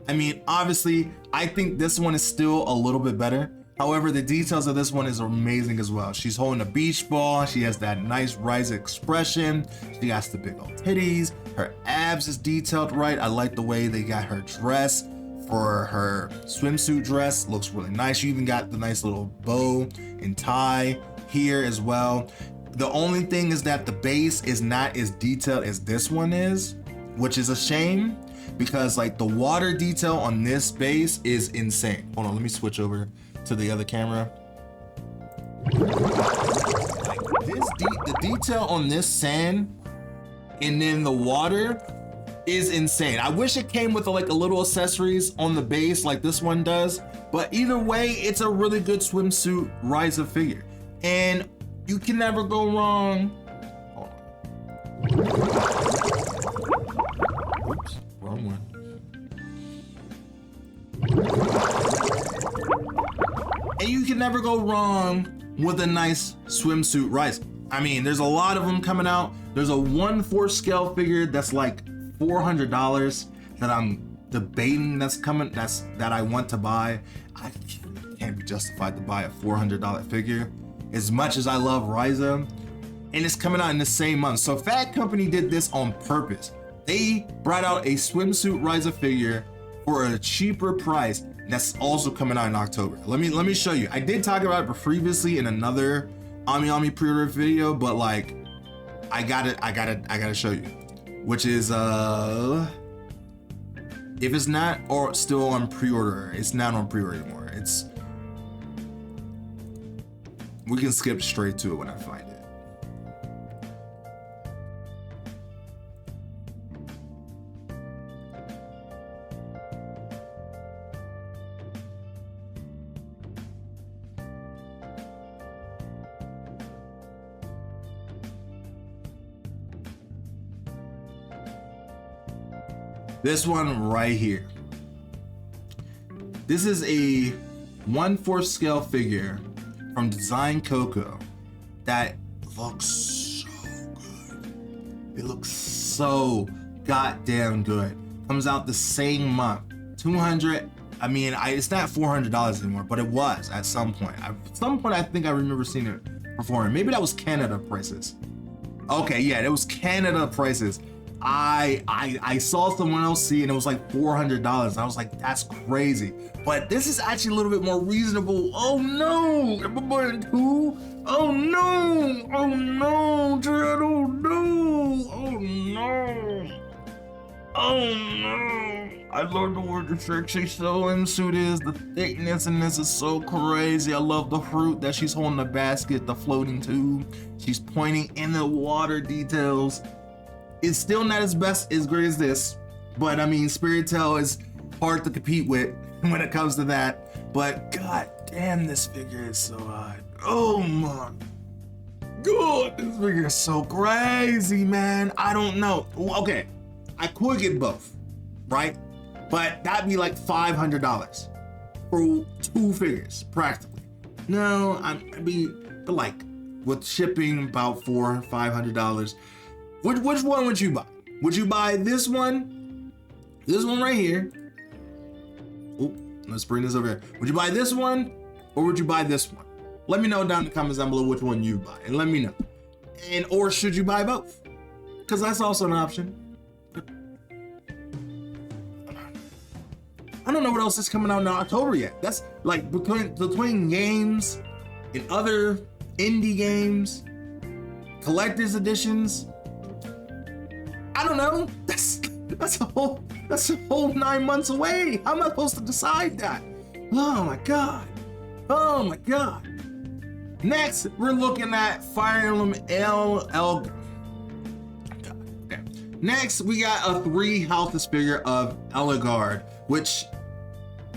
I mean, obviously, I think this one is still a little bit better. However, the details of this one is amazing as well. She's holding a beach ball. She has that nice Ryza expression. She got the big old titties. Her abs is detailed right. I like the way they got her dress for her swimsuit dress. Looks really nice. You even got the nice little bow and tie here as well. The only thing is that the base is not as detailed as this one is, which is a shame, because like the water detail on this base is insane. Hold on, let me switch over to the other camera. Like the detail on this sand and then the water is insane. I wish it came with like a little accessories on the base like this one does, but either way, it's a really good swimsuit Ryza figure, and you can never go wrong. Hold on. Oops, wrong one. And you can never go wrong with a nice swimsuit Rise. I mean, there's a lot of them coming out. There's a 1/4 scale figure that's like $400 that I'm debating that I want to buy. I can't be justified to buy a $400 figure as much as I love Ryza, and it's coming out in the same month. So Fat Company did this on purpose. They brought out a swimsuit Ryza figure for a cheaper price. That's also coming out in October. Let me show you. I did talk about it previously in another AmiAmi pre-order video, but like I gotta show you, which is if it's not or still on pre-order, it's not on pre-order anymore. We can skip straight to it when I find it. This one right here. This is a 1/4 scale figure from Design Coco that looks so good. It looks so goddamn good. Comes out the same month. 200. I mean, it's not $400 anymore, but it was at some point. I think I remember seeing it before. Maybe that was Canada prices. Okay, yeah, it was Canada prices. I saw someone else see it and it was like $400. I was like, that's crazy. But this is actually a little bit more reasonable. Oh no, am I buying two? Oh no, oh no, Dad, oh no, oh no, oh no. I love the word the sexy sewing suit is. The thickness in this is so crazy. I love the fruit that she's holding, the basket, the floating tube. She's pointing in the water details. It's still not as great as this, but I mean, Spirit Tail is hard to compete with when it comes to that. But god damn, this figure is so hot. Oh my god, this figure is so crazy, man. I don't know. Okay, I could get both, right? But that'd be like $500 for two figures, practically. No, but like with shipping, about $400 or $500. Which one would you buy? Would you buy this one? This one right here. Oh, let's bring this over here. Would you buy this one or would you buy this one? Let me know down in the comments down below which one you buy and let me know. Or should you buy both? Because that's also an option. I don't know what else is coming out in October yet. That's like between games and other indie games, collector's editions. I don't know. That's a whole 9 months away. How am I supposed to decide that? Oh my god. Oh my god. Next, we're looking at Fire Emblem LL. Next, we got a 3 houses figure of Eldegard, which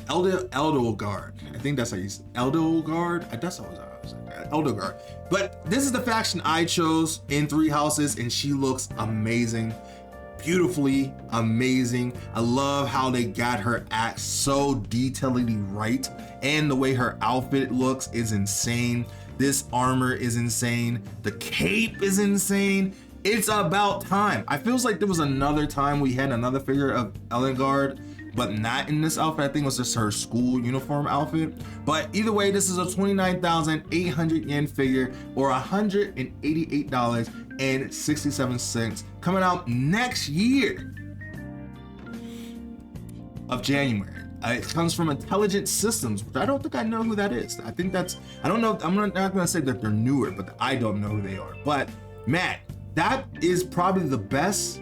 Eldegard. I think that's how you say Eldegard. That's always Eldegard. But this is the faction I chose in 3 houses, and she looks amazing. Beautifully amazing. I love how they got her act so detailedly right, and the way her outfit looks is insane. This armor is insane. The cape is insane. It's about time. I feels like there was another time we had another figure of Eldegard, but not in this outfit. I think it was just her school uniform outfit. But either way, this is a 29,800 yen figure, or $188.67, coming out next year of January. It comes from Intelligent Systems, which I don't think I know who that is. I think that's, I don't know, I'm not gonna say that they're newer, but I don't know who they are. But Matt, that is probably the best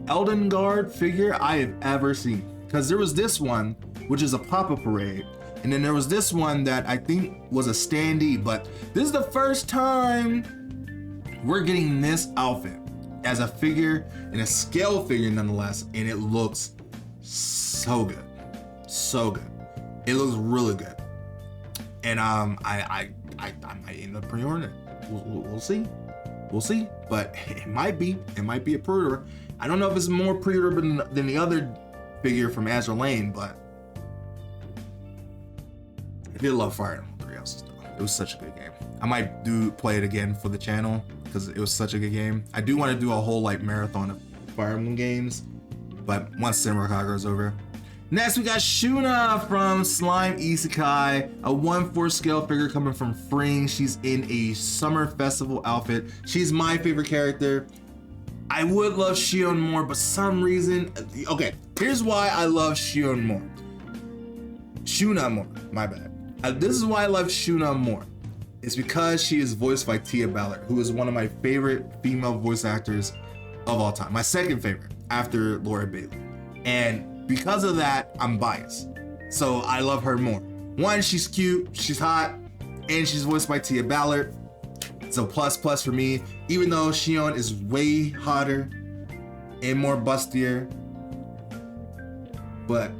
Eldegard figure I have ever seen. Because there was this one, which is a Papa Parade, and then there was this one that I think was a standee, but this is the first time we're getting this outfit as a figure, and a scale figure nonetheless, and it looks so good. So good. It looks really good. And I might end up pre-ordering it. We'll see. We'll see. But it might be a pre-order. I don't know if it's more pre-order than the other figure from Azure Lane, but I did love Fire Emblem 3 Houses though. It was such a good game. I might play it again for the channel because it was such a good game. I do want to do a whole like marathon of Fire Emblem games, but once Samurai Kagura is over. Next, we got Shuna from Slime Isekai, a 1/4 scale figure coming from Fring. She's in a summer festival outfit. She's my favorite character. I would love Shion more, but some reason, okay, here's why I love Shion more. Shuna more, my bad. This is why I love Shuna more. It's because she is voiced by Tia Ballard, who is one of my favorite female voice actors of all time. My second favorite after Laura Bailey. And because of that, I'm biased. So I love her more. One, she's cute, she's hot, and she's voiced by Tia Ballard. So plus for me, even though Shion is way hotter and more bustier, but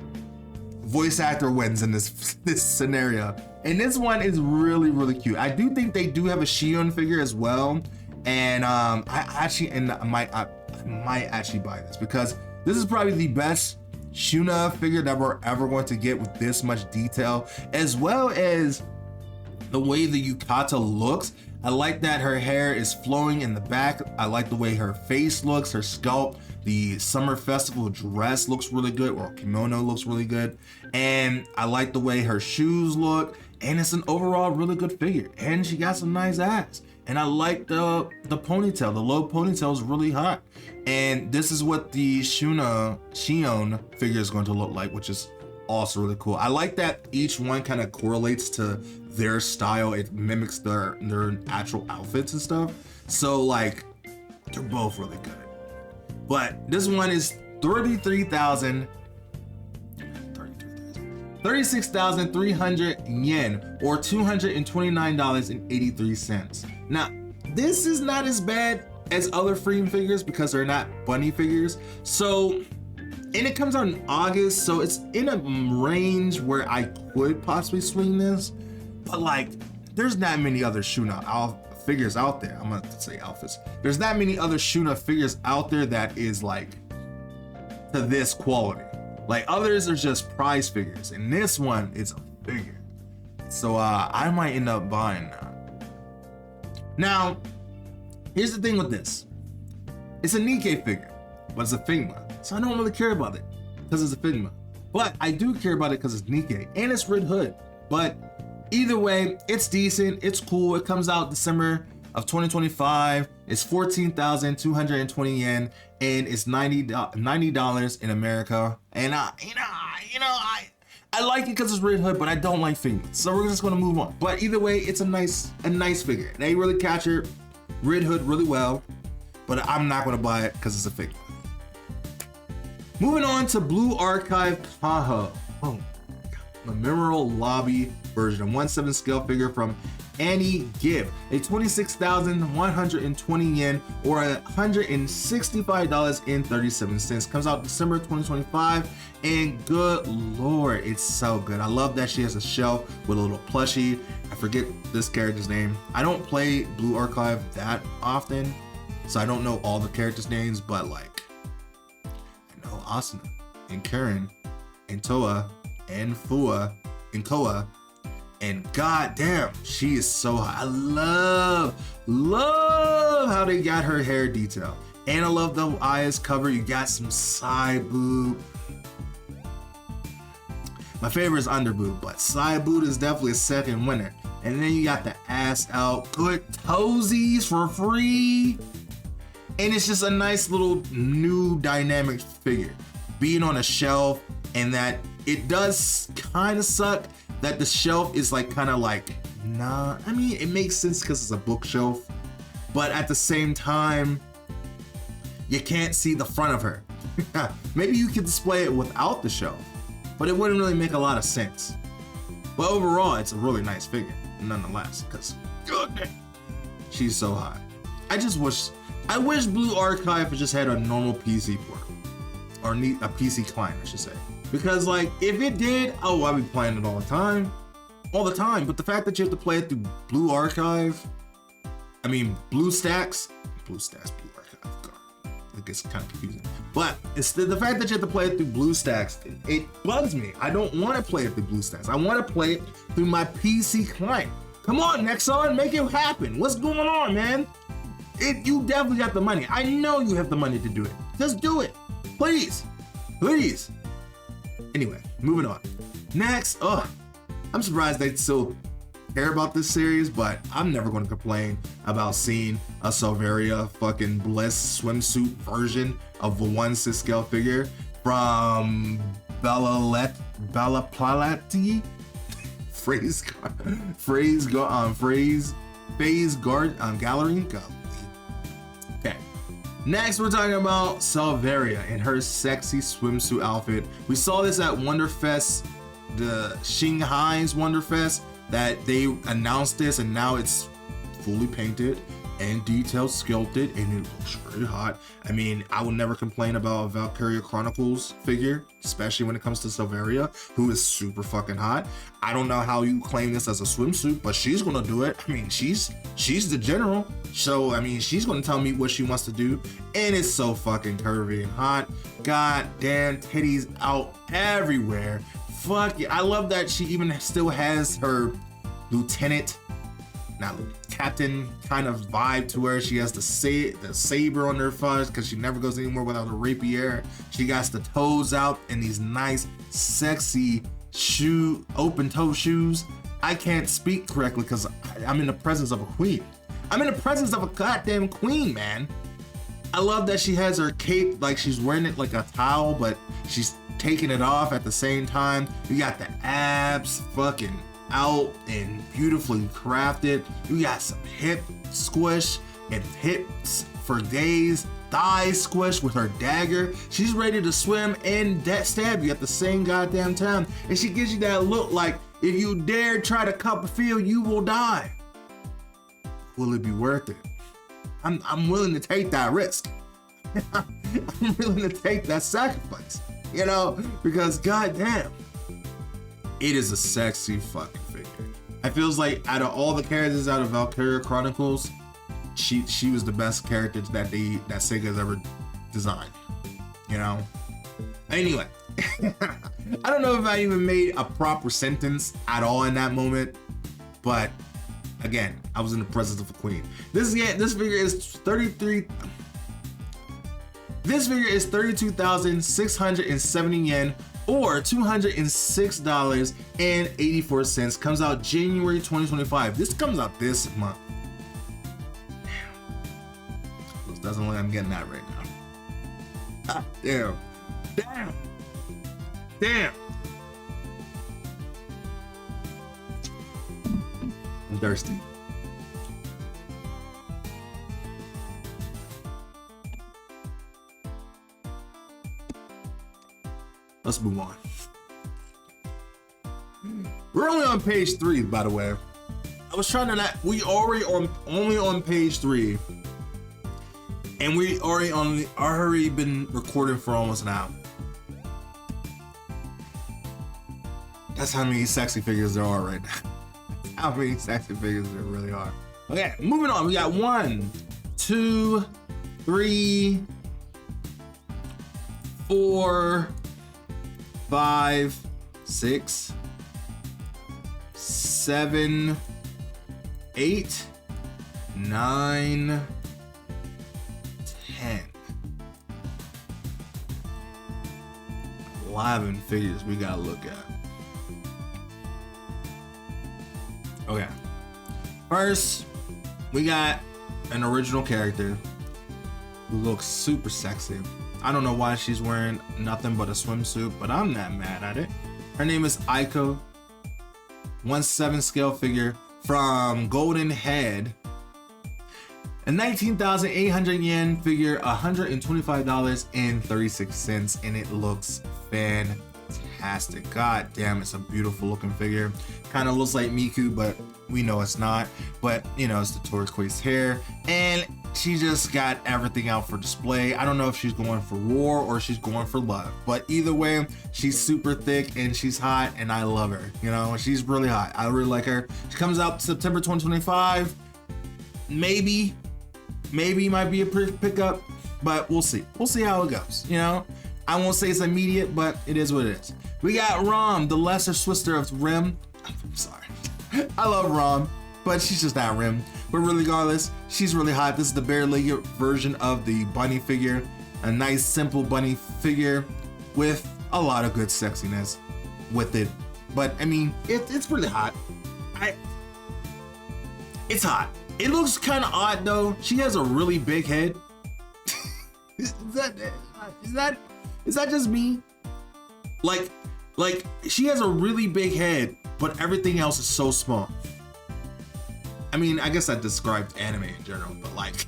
voice actor wins in this scenario. And this one is really, really cute. I do think they do have a Shion figure as well. And I might actually buy this because this is probably the best Shuna figure that we're ever going to get with this much detail, as well as the way the Yukata looks. I like that her hair is flowing in the back. I like the way her face looks, her scalp. The summer festival dress looks really good, or kimono looks really good. And I like the way her shoes look. And it's an overall really good figure. And she got some nice ass. And I like the ponytail. The low ponytail is really hot. And this is what the Shion figure is going to look like, which is also really cool. I like that each one kind of correlates to their style. It mimics their actual outfits and stuff. So like, they're both really good. But this one is 36,300 yen, or $229.83. Now, this is not as bad as other Freem figures because they're not bunny figures. So, and it comes out in August, so it's in a range where I could possibly swing this. But like, there's not many other Shuna figures out there. I'm gonna say outfits. There's not many other Shuna figures out there that is like to this quality. Like others are just prize figures, and this one is a figure. So I might end up buying that. Now, here's the thing with this. It's a Nikkei figure, but it's a Figma. So I don't really care about it because it's a Figma. But I do care about it because it's Nikkei and it's Red Hood. But either way, it's decent, it's cool. It comes out December of 2025. It's 14,220 yen, and it's $90 in America. And I like it because it's Red Hood, but I don't like Figma. So we're just gonna move on. But either way, it's a nice figure. They really captured Red Hood really well, but I'm not gonna buy it because it's a Figma. Moving on to Blue Archive Tahoe. Oh my God. The Memorial Lobby version, a 1/7 scale figure from Annie Gibb, a 26,120 yen, or $165.37. Comes out December 2025, and good lord, it's so good. I love that she has a shelf with a little plushie. I forget this character's name. I don't play Blue Archive that often, so I don't know all the characters' names, but like, I know Asuna, and Karen, and Toa, and Fua, and Koa. And goddamn, she is so hot. I love how they got her hair detail. And I love the eyes cover. You got some side boob. My favorite is under boob, but side boob is definitely a second winner. And then you got the ass out. Good toesies for free. And it's just a nice little new dynamic figure. Being on a shelf, and that it does kind of suck that the shelf is like kind of like, nah, I mean, it makes sense because it's a bookshelf, but at the same time, you can't see the front of her. Maybe you could display it without the shelf, but it wouldn't really make a lot of sense. But overall, it's a really nice figure, nonetheless, because she's so hot. I wish Blue Archive just had a normal PC port, or a PC client, I should say. Because like, if it did, oh, I'd be playing it all the time. But the fact that you have to play it through Blue Archive, I mean, BlueStacks, Blue Archive, God, it gets kind of confusing. But it's the fact that you have to play it through BlueStacks, it bugs me. I don't want to play it through BlueStacks. I want to play it through my PC client. Come on, Nexon, make it happen. What's going on, man? You definitely got the money. I know you have the money to do it. Just do it. Please. Please. Anyway, moving on. Next, I'm surprised they still care about this series, but I'm never going to complain about seeing a Silveria fucking Bliss swimsuit version of the 1/6 scale figure from Bella Palati. Phase Gallery. Okay. Next, we're talking about Silveria in her sexy swimsuit outfit. We saw this at Wonderfest, the Shanghai's Wonderfest, that they announced this, and now it's fully painted and detailed sculpted, and it looks really hot. I mean, I will never complain about a Valkyria Chronicles figure, especially when it comes to Silveria, who is super fucking hot. I don't know how you claim this as a swimsuit, but she's gonna do it. I mean, she's the general, so I mean, she's gonna tell me what she wants to do, and it's so fucking curvy and hot. God damn, titties out everywhere. Fuck yeah, I love that she even still has her lieutenant, not captain kind of vibe to her. She has the saber on her fudge because she never goes anywhere without a rapier. She got the toes out in these nice, sexy open toe shoes. I can't speak correctly because I'm in the presence of a queen. I'm in the presence of a goddamn queen, man. I love that she has her cape like she's wearing it like a towel, but she's taking it off at the same time. You got the abs fucking out and beautifully crafted. You got some hip squish and hips for days, thigh squish with her dagger. She's ready to swim and stab you at the same goddamn time. And she gives you that look like, if you dare try to cup a field, you will die. Will it be worth it? I'm willing to take that risk. I'm willing to take that sacrifice, you know, because goddamn, it is a sexy fucking figure. It feels like out of all the characters out of Valkyria Chronicles, she was the best character that Sega's ever designed, you know. Anyway, I don't know if I even made a proper sentence at all in that moment, but again, I was in the presence of a queen. This figure is 32,670 yen, or $206.84. Comes out January 2025. This comes out this month. Damn. This doesn't look like I'm getting that right now. Ah, damn. Damn. Damn. I'm thirsty. Let's move on. We're only on page 3, by the way. I was trying to we only on page 3, and we already been recording for almost an hour. That's how many sexy figures there are right now. How many sexy figures there really are. Okay, moving on. We got 1, 2, 3, 4, 5, 6, 7, 8, 9, 10. 11 figures we gotta look at. Okay. First, we got an original character who looks super sexy. I don't know why she's wearing nothing but a swimsuit, but I'm not mad at it. Her name is Aiko. 1/7 scale figure from Golden Head. A 19,800 yen figure, $125.36, and it looks fantastic. God damn, it's a beautiful looking figure. Kind of looks like Miku, but we know it's not. But you know, it's the turquoise hair, and she just got everything out for display. I don't know if she's going for war or she's going for love, but either way, she's super thick and she's hot, and I love her. You know, she's really hot. I really like her. She comes out September 2025. Maybe might be a pickup, but we'll see. We'll see how it goes. You know, I won't say it's immediate, but it is what it is. We got Rom, the lesser sister of Rim. I'm sorry. I love Rom. but she's just not Rim. But regardless, she's really hot. This is the bare-legged version of the bunny figure. A nice, simple bunny figure with a lot of good sexiness with it. But I mean, it's really hot. It's hot. It looks kind of odd though. She has a really big head. Is that just me? Like she has a really big head, but everything else is so small. I mean, I guess that describes anime in general, but like,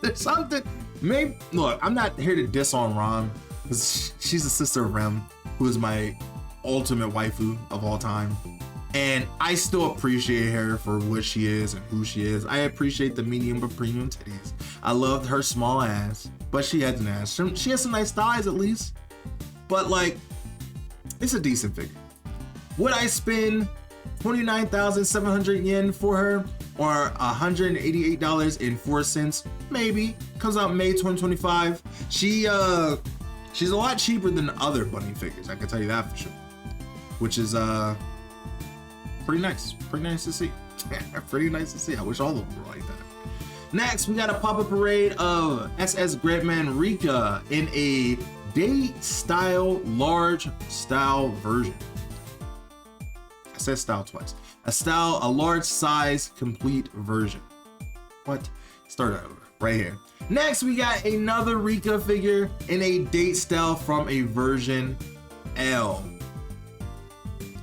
there's something. Maybe look, I'm not here to diss on Ram because she's the sister of Rem, who is my ultimate waifu of all time. And I still appreciate her for what she is and who she is. I appreciate the medium but premium titties. I loved her small ass, but she has an ass. She has some nice thighs at least. But like, it's a decent figure. Would I spend 29,700 yen for her or $188.04? Maybe. Comes out May 2025. She's a lot cheaper than other bunny figures. I can tell you that for sure. Which is pretty nice. Pretty nice to see. Pretty nice to see. I wish all of them were like that. Next, we got a pop-up parade of SS Gridman Rika in a date style, large style version. I said style twice. A large size complete version. What? Start over right here. Next, we got another Rika figure in a date style from a version L.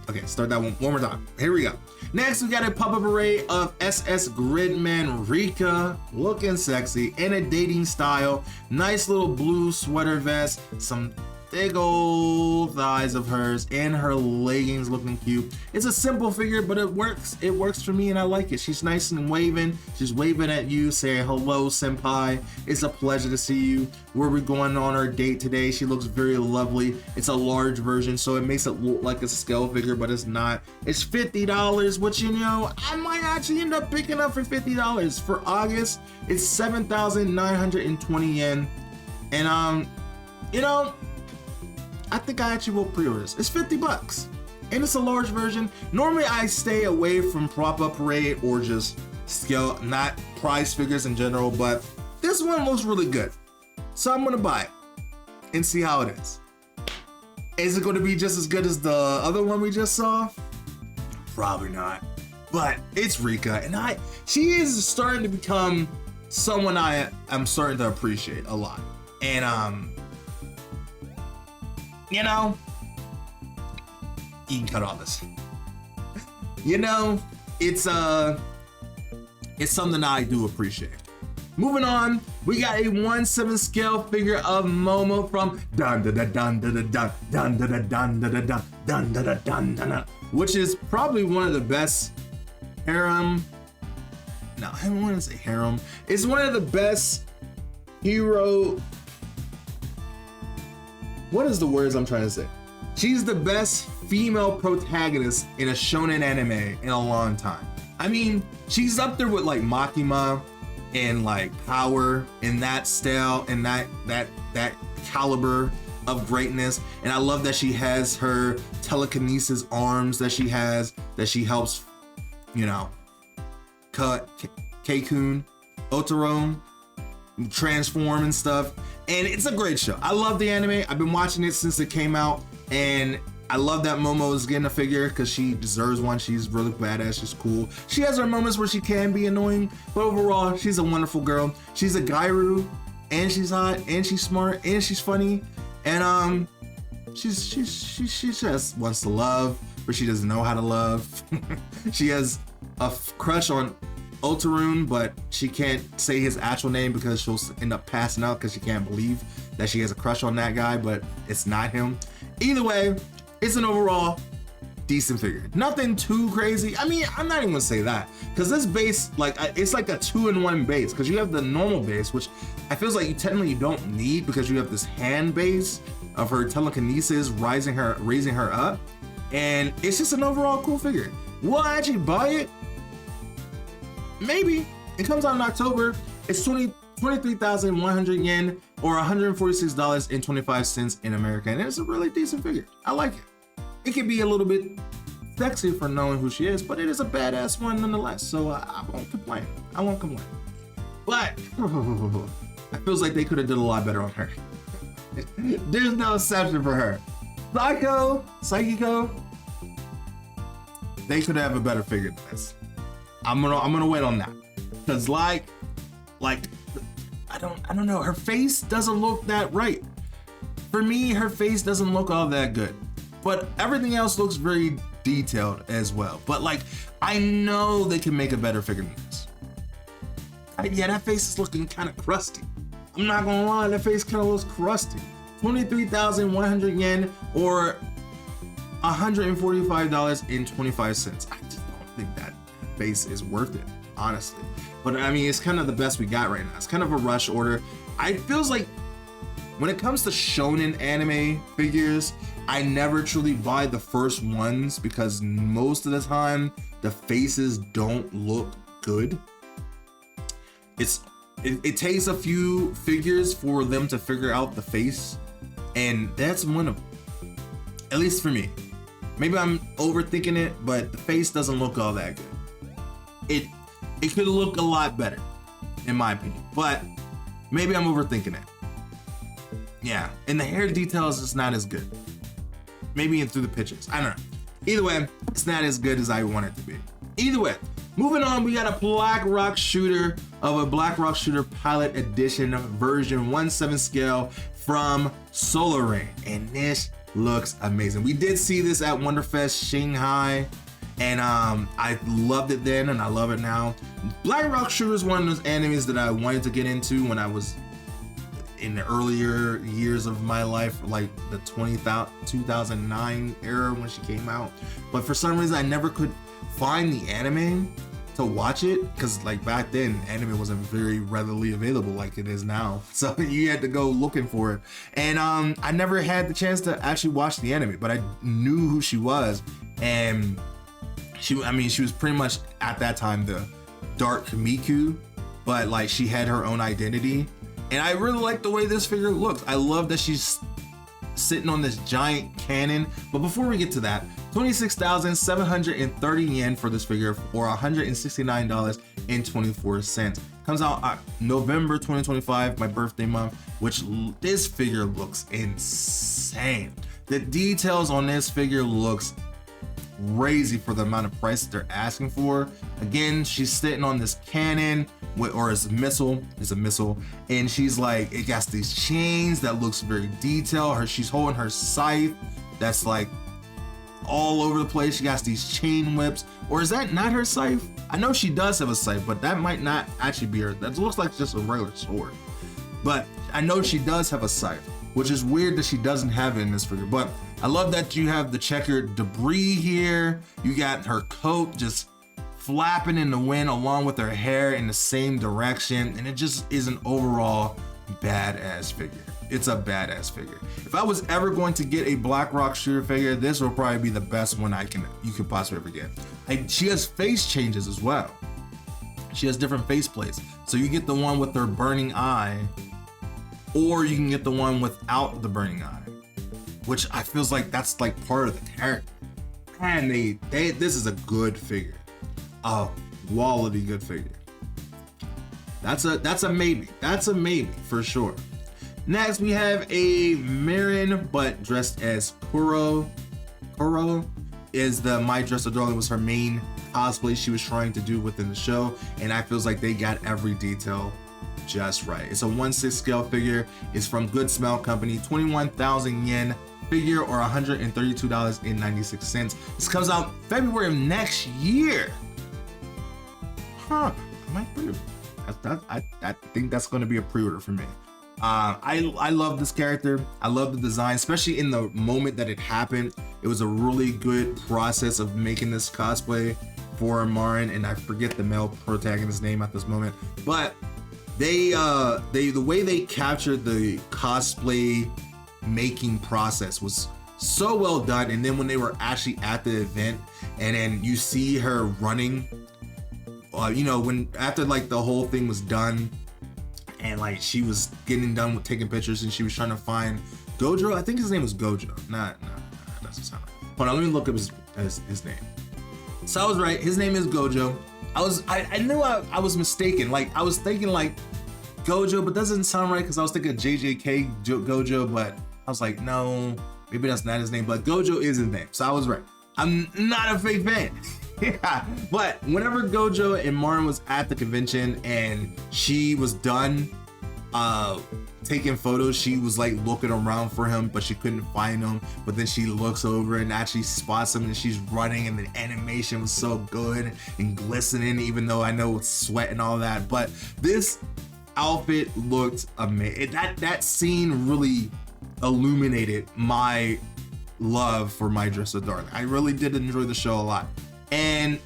Okay, start that one more time. Here we go. Next, we got a pop-up array of SS Gridman Rika, looking sexy in a dating style. Nice little blue sweater vest, some big old thighs of hers, and her leggings looking cute. It's a simple figure, but it works. It works for me, and I like it. She's nice and waving. She's waving at you, saying hello, senpai. It's a pleasure to see you. Where we're going on our date today. She looks very lovely. It's a large version, so it makes it look like a scale figure, but it's not. It's $50, which, you know, I might actually end up picking up for $50. For August, it's 7,920 yen. And you know, I think I actually will pre-order this. It's $50 and it's a large version. Normally I stay away from pop-up parade or just scale, not prize figures in general, but this one looks really good. So I'm gonna buy it and see how it is. Is it gonna be just as good as the other one we just saw? Probably not, but it's Rika and she is starting to become someone I'm starting to appreciate a lot. And you know, you can cut all this. You know, it's something I do appreciate. Moving on, we got a 1/7 scale figure of Momo from dun da da dun da da dun dun da da dun da da dun dun da da dun da da, which is probably one of the best harem. No, I don't want to say harem. It's one of the best hero. What is the words I'm trying to say? She's the best female protagonist in a shonen anime in a long time. I mean, she's up there with like Makima and like Power in that style and that caliber of greatness. And I love that she has her telekinesis arms that she helps, you know, Keikun, Otaro transform and stuff. And it's a great show. I love the anime. I've been watching it since it came out, and I love that Momo is getting a figure because she deserves one. She's really badass. She's cool. She has her moments where she can be annoying, but overall, she's a wonderful girl. She's a Gairu, and she's hot, and she's smart, and she's funny, and she just wants to love, but she doesn't know how to love. She has a crush on Otarun, but she can't say his actual name because she'll end up passing out because she can't believe that she has a crush on that guy, but it's not him. Either way, it's an overall decent figure. Nothing too crazy. I mean, I'm not even gonna say that because this base, like, it's like a 2-in-1 base because you have the normal base, which I feels like you don't need because you have this hand base of her telekinesis raising her up, and it's just an overall cool figure. Will I actually buy it? Maybe. It comes out in October. It's 23,100 yen or $146.25 in America, and it's a really decent figure. I like it. It could be a little bit sexy for knowing who she is, but it is a badass one nonetheless. So I won't complain. I won't complain. But it feels like they could have did a lot better on her. There's no exception for her. Psycho. They could have a better figure than this. I'm gonna wait on that. Cause like I don't know. Her face doesn't look that right. For me, her face doesn't look all that good. But everything else looks very detailed as well. But like, I know they can make a better figure than this. Yeah, that face is looking kind of crusty. I'm not gonna lie, that face kind of looks crusty. 23,100 yen or $145.25. I just don't think that face is worth it, honestly. But I mean, it's kind of the best we got right now. It's kind of a rush order. It feels like when it comes to shonen anime figures, I never truly buy the first ones because most of the time the faces don't look good. It takes a few figures for them to figure out the face, and that's one of them. At least for me. Maybe I'm overthinking it, but the face doesn't look all that good. It could look a lot better, in my opinion, but maybe I'm overthinking it. Yeah, and the hair details is not as good. Maybe through the pictures, I don't know. Either way, it's not as good as I want it to be. Either way, moving on, we got a Black Rock Shooter of a Black Rock Shooter Pilot Edition version 1/7 scale from Solar Ring, and this looks amazing. We did see this at Wonderfest Shanghai, and I loved it then and I love it now. Black Rock Shooter is one of those animes that I wanted to get into when I was in the earlier years of my life, like the 2009 era when she came out. But for some reason, I never could find the anime to watch it, because like back then, anime wasn't very readily available like it is now. So you had to go looking for it. And I never had the chance to actually watch the anime, but I knew who she was. And she was pretty much at that time the Dark Miku, but like she had her own identity. And I really like the way this figure looks. I love that she's sitting on this giant cannon. But before we get to that, 26,730 yen for this figure, or $169.24. Comes out November 2025, my birthday month, which this figure looks insane. The details on this figure looks crazy for the amount of price they're asking for. Again, she's sitting on this cannon, or it's a missile, and she's like, it got these chains that looks very detailed. She's holding her scythe that's like all over the place. She got these chain whips, or is that not her scythe? I know she does have a scythe, but that might not actually be her. That looks like just a regular sword, but I know she does have a scythe, which is weird that she doesn't have it in this figure. But I love that you have the checkered debris here. You got her coat just flapping in the wind along with her hair in the same direction, and it just is an overall badass figure. It's a badass figure. If I was ever going to get a Black Rock Shooter figure, this will probably be the best one you could possibly ever get. She has face changes as well. She has different face plates. So you get the one with her burning eye, or you can get the one without the burning eye, which I feels like that's like part of the character. And this is a good figure. A quality good figure. That's a maybe. That's a maybe for sure. Next, we have a Marin, but dressed as Kuro. Kuro is the My Dress a Darling was her main cosplay she was trying to do within the show, and I feels like they got every detail just right. It's a 1/6 scale figure. It's from Good Smell Company. 21,000 yen figure, or $132.96. This comes out February of next year. Huh? I might pre-order. I think that's going to be a pre-order for me. I love this character. I love the design, especially in the moment that it happened. It was a really good process of making this cosplay for Marin, and I forget the male protagonist's name at this moment. But the way they captured the cosplay making process was so well done. And then when they were actually at the event, and then you see her running, when after like the whole thing was done, and like she was getting done with taking pictures, and she was trying to find Gojo. I think his name was Gojo. Nah, that doesn't sound right. Hold on, let me look up his as his name. So I was right. His name is Gojo. I knew I was mistaken. Like I was thinking like Gojo, but doesn't sound right because I was thinking JJK Gojo, but I was like, no, maybe that's not his name. But Gojo is his name, so I was right. I'm not a fake fan. Yeah, but whenever Gojo and Martin was at the convention and she was done taking photos, she was like looking around for him, but she couldn't find him. But then she looks over and actually spots him, and she's running, and the animation was so good and glistening, even though I know it's sweat and all that. But this outfit looked amazing. That scene really illuminated my love for My Dress Up Darling. I really did enjoy the show a lot, and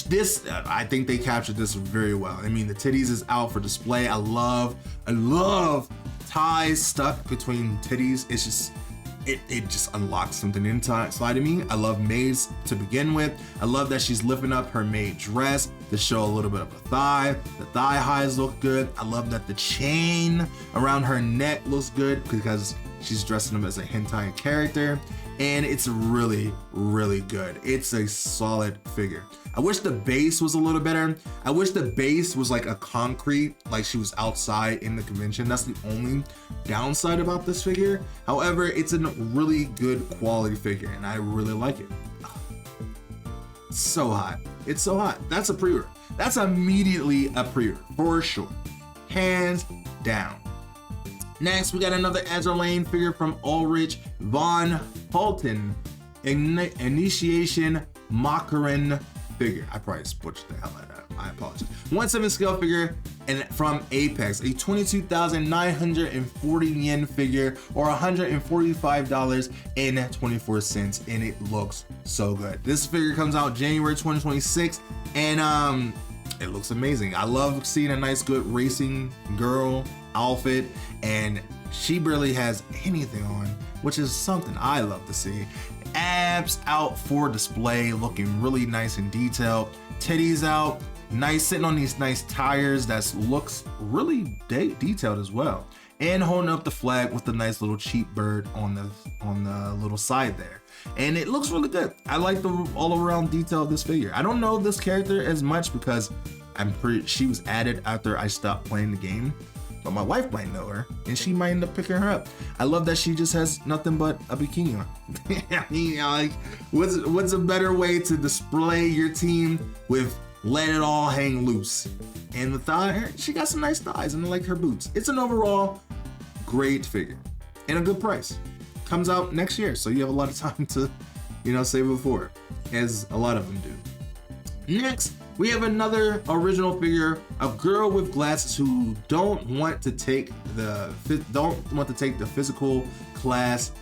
this, I think they captured this very well. I mean, the titties is out for display. I love ties stuck between titties. It's just, it just unlocks something inside of me. I love maids to begin with. I love that she's lifting up her maid dress to show a little bit of a thigh. The thigh highs look good. I love that the chain around her neck looks good because she's dressing him as a hentai character. And it's really, really good. It's a solid figure. I wish the base was a little better. I wish the base was like a concrete, like she was outside in the convention. That's the only downside about this figure. However, it's a really good quality figure and I really like it. It's so hot. It's so hot. That's a pre-order. That's immediately a pre-order for sure. Hands down. Next, we got another Azur Lane figure from Ulrich von Fulton, Initiation Makarin figure. I probably butchered the hell out of that. I apologize. 1/7 scale figure and from Apex, a 22,940 yen figure or $145.24, and it looks so good. This figure comes out January 2026, and it looks amazing. I love seeing a nice, good racing girl outfit, and she barely has anything on, which is something I love to see. Abs out for display, looking really nice and detailed. Titties out, nice, sitting on these nice tires that looks really detailed as well. And holding up the flag with the nice little cheap bird on the little side there. And it looks really good. I like the all around detail of this figure. I don't know this character as much because she was added after I stopped playing the game. But my wife might know her, and she might end up picking her up. I love that she just has nothing but a bikini on. I mean, like, what's a better way to display your team with let it all hang loose? And the thigh, she got some nice thighs, and I like her boots. It's an overall great figure, and a good price. Comes out next year, so you have a lot of time to, save it for, as a lot of them do. Next, we have another original figure, a girl with glasses who don't want to take the physical class.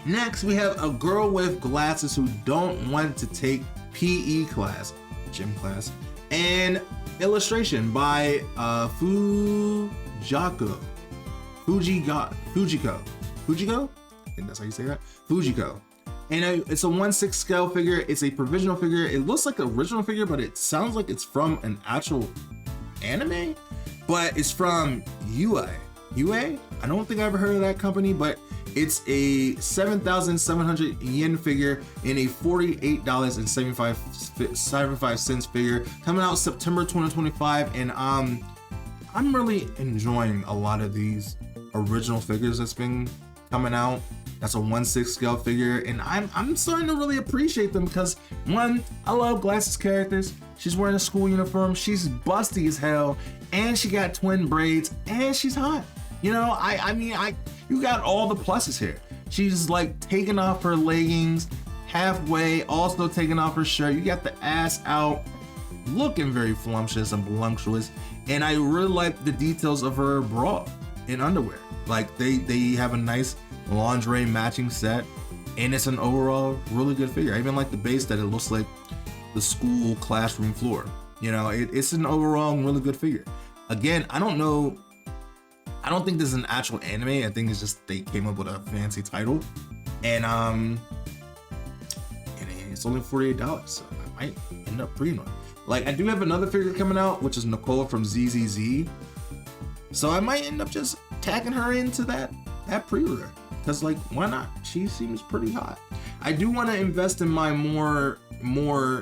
Next, we have a girl with glasses who don't want to take PE class, gym class, and illustration by Fujiko. I think that's how you say that. Fujiko. And it's a 1/6 scale figure. It's a provisional figure. It looks like an original figure, but it sounds like it's from an actual anime. But it's from UA. I don't think I ever heard of that company, but it's a 7,700 yen figure in a $48.75 figure coming out September 2025. And I'm really enjoying a lot of these original figures that's been coming out. That's a 1/6 scale figure, and I'm starting to really appreciate them because, one, I love glasses characters. She's wearing a school uniform, she's busty as hell, and she got twin braids, and she's hot. You got all the pluses here. She's like taking off her leggings halfway, also taking off her shirt. You got the ass out, looking very voluptuous and voluptuous, and I really like the details of her bra and underwear. Like they have a nice lingerie matching set, and it's an overall really good figure. I even like the base that it looks like the school classroom floor. It's an overall really good figure. Again, I don't think this is an actual anime. I think it's just they came up with a fancy title, and it's only $48, so I might end up pre-ordering one. Like, I do have another figure coming out, which is Nicole from ZZZ, so I might end up just tagging her into that pre-order. Cause like, why not? She seems pretty hot. I do want to invest in my more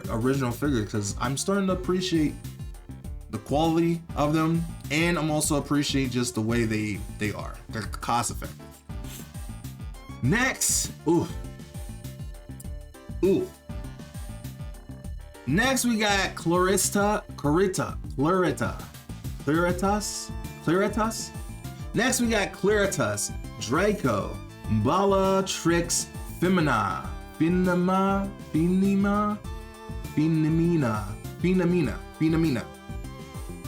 original figures because I'm starting to appreciate the quality of them, and I'm also appreciating just the way they are. They're cost effective. Next, next we got Claritas. Next we got Claritas, Draco, Bellatrix Femina.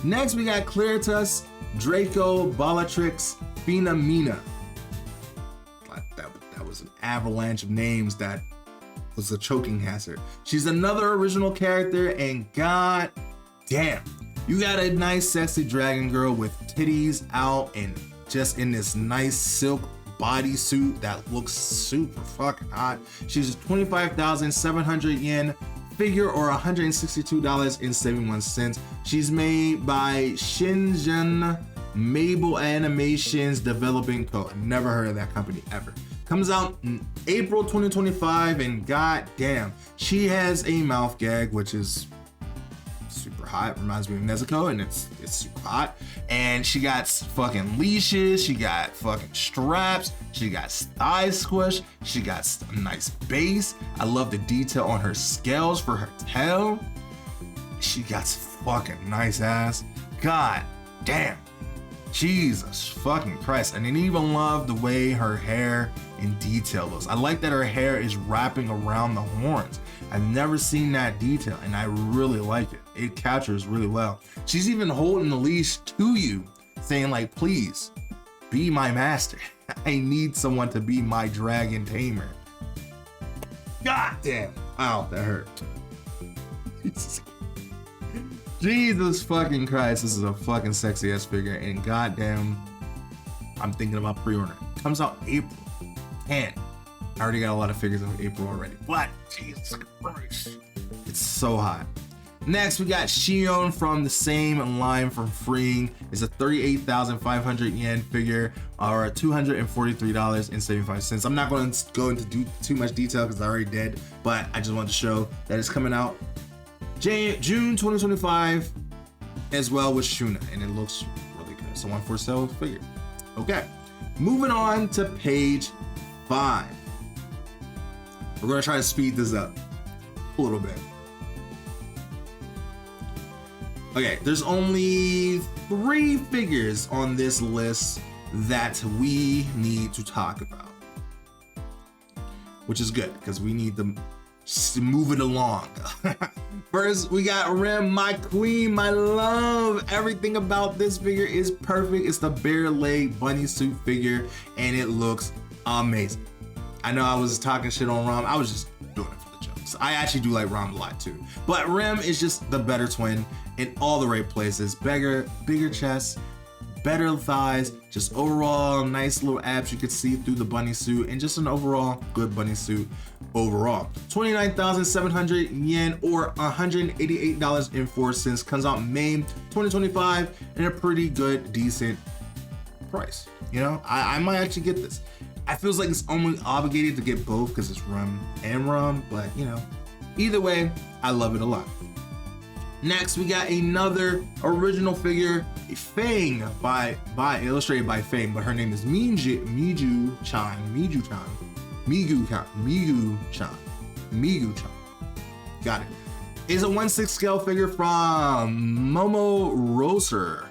Next we got Claritas, Draco, Bellatrix Femina. That was an avalanche of names that was a choking hazard. She's another original character, and god damn, you got a nice sexy dragon girl with titties out and just in this nice silk bodysuit that looks super fucking hot. She's 25,700 yen figure, or $162.71. She's made by Shenzhen Mabel Animations Developing Co. I've never heard of that company ever. Comes out in April 2025, and god damn, she has a mouth gag, which is super hot. Reminds me of Nezuko, and it's super hot. And she got fucking leashes, she got fucking straps, she got thigh squish, she got a nice base. I love the detail on her scales for her tail. She got fucking nice ass. God damn. Jesus fucking Christ. And I even love the way her hair in detail looks. I like that her hair is wrapping around the horns. I've never seen that detail, and I really like it. It captures really well. She's even holding the leash to you, saying like, please be my master. I need someone to be my dragon tamer. God damn. Ow, that hurt. Jesus fucking Christ, this is a fucking sexy ass figure, and goddamn, I'm thinking about pre-ordering. Comes out April 10. I already got a lot of figures in April already. What? Jesus Christ. It's so hot. Next, we got Shion from the same line from Freeing. It's a 38,500 yen figure, or $243.75. I'm not going to go into too much detail because I already did, but I just wanted to show that it's coming out June 2025 as well with Shuna, and it looks really good. So one for sale figure. Okay, moving on to page 5. We're gonna try to speed this up a little bit. Okay, there's only 3 figures on this list that we need to talk about, which is good because we need to move it along. First, we got Rim, my queen, my love. Everything about this figure is perfect. It's the bare leg bunny suit figure, and it looks amazing. I know I was talking shit on Rom. I was just doing it for the jokes. I actually do like Rom a lot too. But Rim is just the better twin in all the right places. Bigger chest, better thighs, just overall nice little abs you could see through the bunny suit, and just an overall good bunny suit overall. 29,700 yen, or $188.04. Comes out May 2025 in a pretty good, decent price. You know, I might actually get this. I feels like it's almost obligated to get both because it's Rum and Rum, but you know, either way, I love it a lot. Next, we got another original figure, Fang, illustrated by Fang, but her name is Migu-chan. Got it. It's a 1/6 scale figure from Momo Roser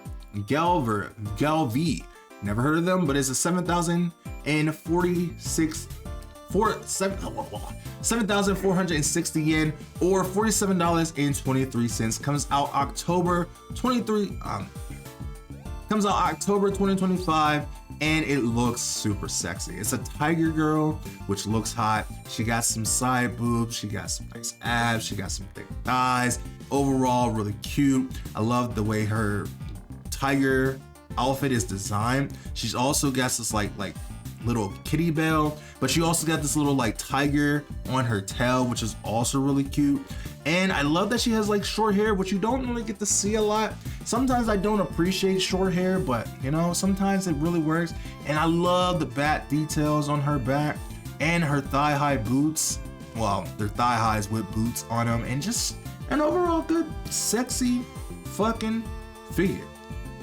Galv. Never heard of them, but it's a 7,460 yen, or $47.23. Comes out October 2025, and it looks super sexy. It's a tiger girl, which looks hot. She got some side boobs, she got some nice abs, she got some thick thighs. Overall, really cute. I love the way her tiger outfit is designed. She's also got this like little kitty bell, but she also got this little like tiger on her tail, which is also really cute. And I love that she has like short hair, which you don't really get to see a lot. Sometimes I don't appreciate short hair, but you know, sometimes it really works. And I love the bat details on her back and her thigh-high boots. Well, they're thigh highs with boots on them, and just an overall good, sexy fucking figure.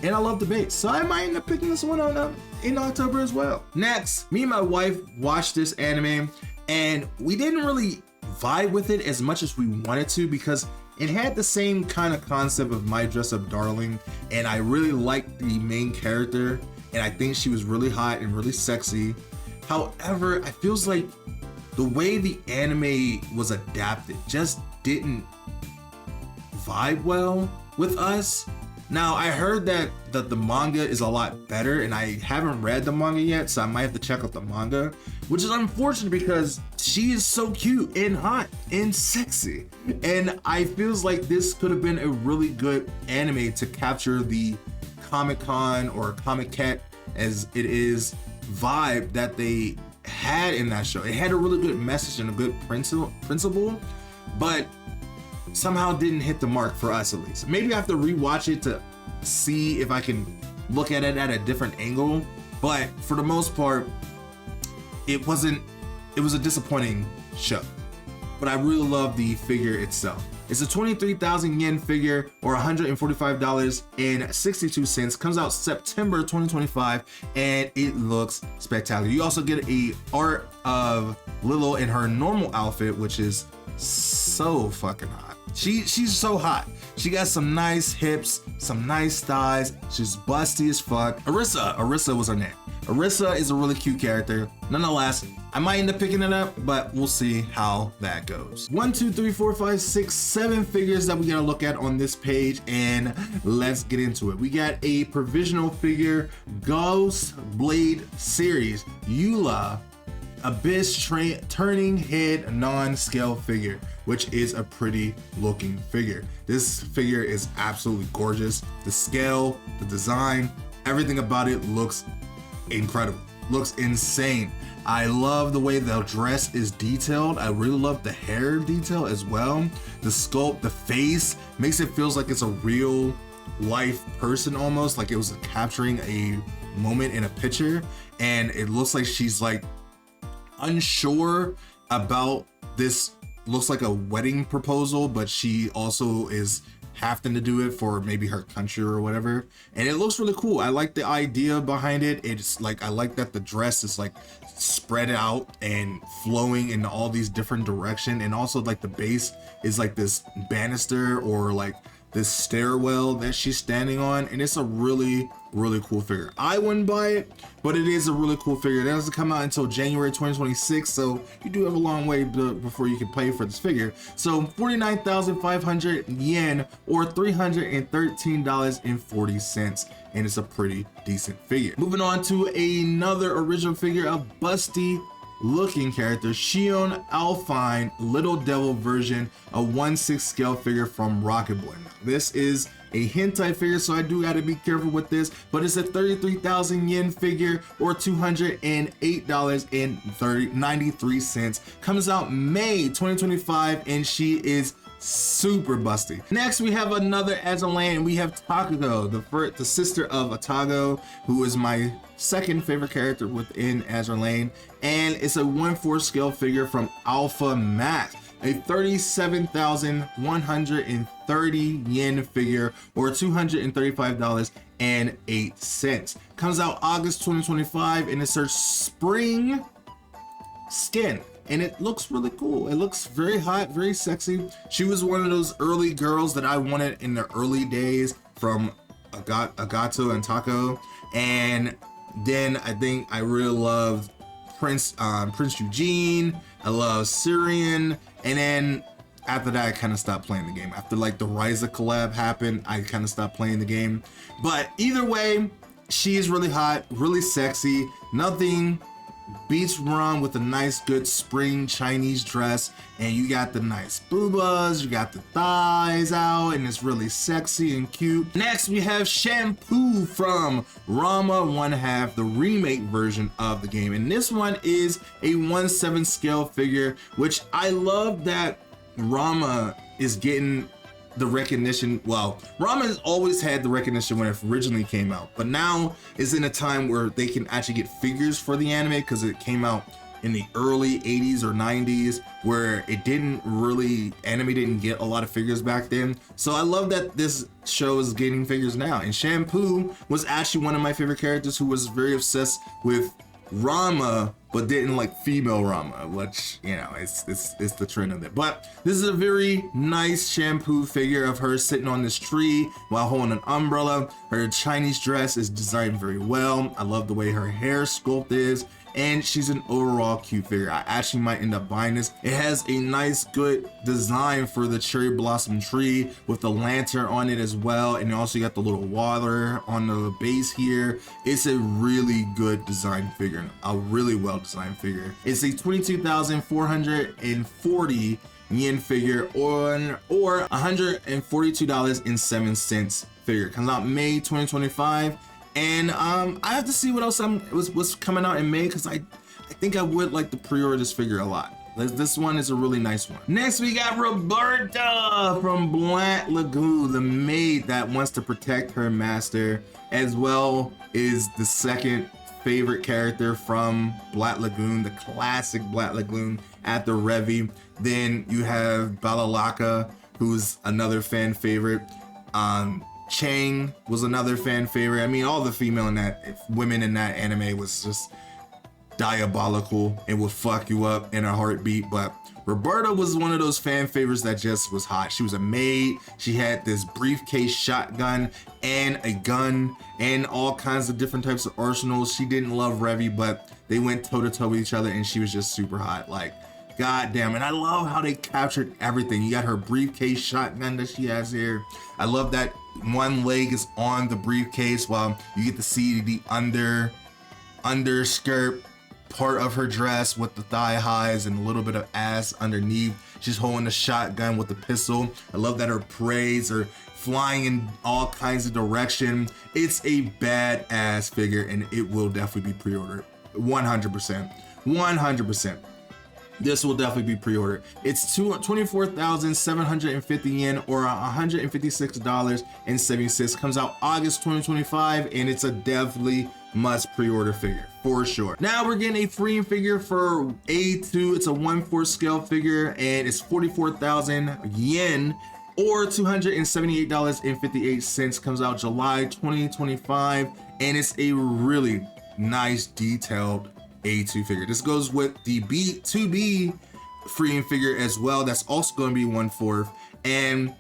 And I love the base, so I might end up picking this one on in October as well. Next, me and my wife watched this anime, and we didn't really vibe with it as much as we wanted to because it had the same kind of concept of My Dress Up Darling, and I really liked the main character, and I think she was really hot and really sexy. However, I feels like the way the anime was adapted just didn't vibe well with us. Now, I heard that the manga is a lot better, and I haven't read the manga yet, so I might have to check out the manga, which is unfortunate because she is so cute and hot and sexy. And I feels like this could have been a really good anime to capture the Comic-Con or Comic-Cat as it is vibe that they had in that show. It had a really good message and a good principle, but somehow didn't hit the mark for us, at least. Maybe I have to rewatch it to see if I can look at it at a different angle, but for the most part, it was a disappointing show. But I really love the figure itself. It's a 23,000 yen figure, or $145.62. Comes out September 2025, and it looks spectacular. You also get a art of Lilo in her normal outfit, which is so fucking hot. She's so hot. She got some nice hips, some nice thighs. She's busty as fuck. Arissa was her name. Arissa is a really cute character. Nonetheless, I might end up picking it up, but we'll see how that goes. 1, 2, 3, 4, 5, 6, 7 figures that we gotta look at on this page, and let's get into it. We got a provisional figure, Ghost Blade series, Eula, Abyss Turning Head non-scale figure, which is a pretty looking figure. This figure is absolutely gorgeous. The scale, the design, everything about it looks incredible, looks insane. I love the way the dress is detailed. I really love the hair detail as well. The sculpt, the face makes it feels like it's a real life person, almost like it was capturing a moment in a picture. And it looks like she's like unsure about this. Looks like a wedding proposal, but she also is having to do it for maybe her country or whatever, and it looks really cool. I like the idea behind it. It's like, I like that the dress is like spread out and flowing in all these different directions, and also like the base is like this banister or like this stairwell that she's standing on, and it's a really cool figure. I wouldn't buy it, but it is a really cool figure. It doesn't come out until January 2026, so you do have a long way before you can pay for this figure. So 49,500 yen, or $313.40, and it's a pretty decent figure. Moving on to another original figure, a busty looking character, Shion Alphine Little Devil version, a 1/6 scale figure from Rocket Boy. Now, this is a hentai figure, so I do gotta be careful with this, but it's a 33,000 yen figure, or $208.93. Comes out May 2025, and she is super busty. Next, we have another Azerland, and we have Takugo, the sister of Atago, who is my second favorite character within Azerland, and it's a 1/4 scale figure from Alpha Max, a 37,130 yen figure, or $235.08. Comes out August 2025, and it's her spring skin, and it looks really cool. It looks very hot, very sexy. She was one of those early girls that I wanted in the early days from Agato and Taco, and then I think I really loved Prince Eugene. I love Syrian, and then after that I kind of stopped playing the game. After like the Ryza collab happened, I kind of stopped playing the game. But either way, she is really hot, really sexy. Nothing beats Ron with a nice good spring Chinese dress, and you got the nice boobas, you got the thighs out, and it's really sexy and cute. Next, we have Shampoo from Rama 1/2, the remake version of the game, and this one is a 1/7 scale figure, which I love that Rama is getting the recognition. Well, Rama has always had the recognition when it originally came out, but now is in a time where they can actually get figures for the anime because it came out in the early 80s or 90s where it didn't really, anime didn't get a lot of figures back then. So I love that this show is getting figures now. And Shampoo was actually one of my favorite characters who was very obsessed with Rama but didn't like female Rama, which, you know, it's the trend of it. But this is a very nice Shampoo figure of her sitting on this tree while holding an umbrella. Her Chinese dress is designed very well. I love the way her hair sculpt is, and she's an overall cute figure. I actually might end up buying this. It has a nice, good design for the cherry blossom tree with the lantern on it as well, and also you got the little water on the base here. It's a really good design figure, a really well designed figure. It's a 22,440 yen figure or $142.07 figure. Comes out May 2025. And I have to see what else was coming out in May, because I think I would like to pre-order this figure a lot. This one is a really nice one. Next we got Roberta from Black Lagoon, the maid that wants to protect her master, as well is the second favorite character from Black Lagoon, the classic Black Lagoon after Revy. Then you have Balalaka, who's another fan favorite. Chang was another fan favorite. I mean, all the women in that anime was just diabolical and would fuck you up in a heartbeat. But Roberta was one of those fan favorites that just was hot. She was a maid. She had this briefcase shotgun and a gun and all kinds of different types of arsenals. She didn't love Revy, but they went toe to toe with each other, and she was just super hot. Like, god damn. And I love how they captured everything. You got her briefcase shotgun that she has here. I love that one leg is on the briefcase while you get to see the underskirt part of her dress with the thigh highs and a little bit of ass underneath. She's holding a shotgun with a pistol. I love that her parades are flying in all kinds of direction. It's a badass figure, and it will definitely be pre-ordered. 100%. This will definitely be pre-ordered. It's 24,750 yen or $156.70. Comes out August 2025, and it's a definitely must pre-order figure for sure. Now we're getting a free figure for A2. It's a 1/4 scale figure, and it's 44,000 yen or $278.58. Comes out July 2025, and it's a really nice detailed A2 figure. This goes with the B2B free figure as well. That's also going to be 1/4, and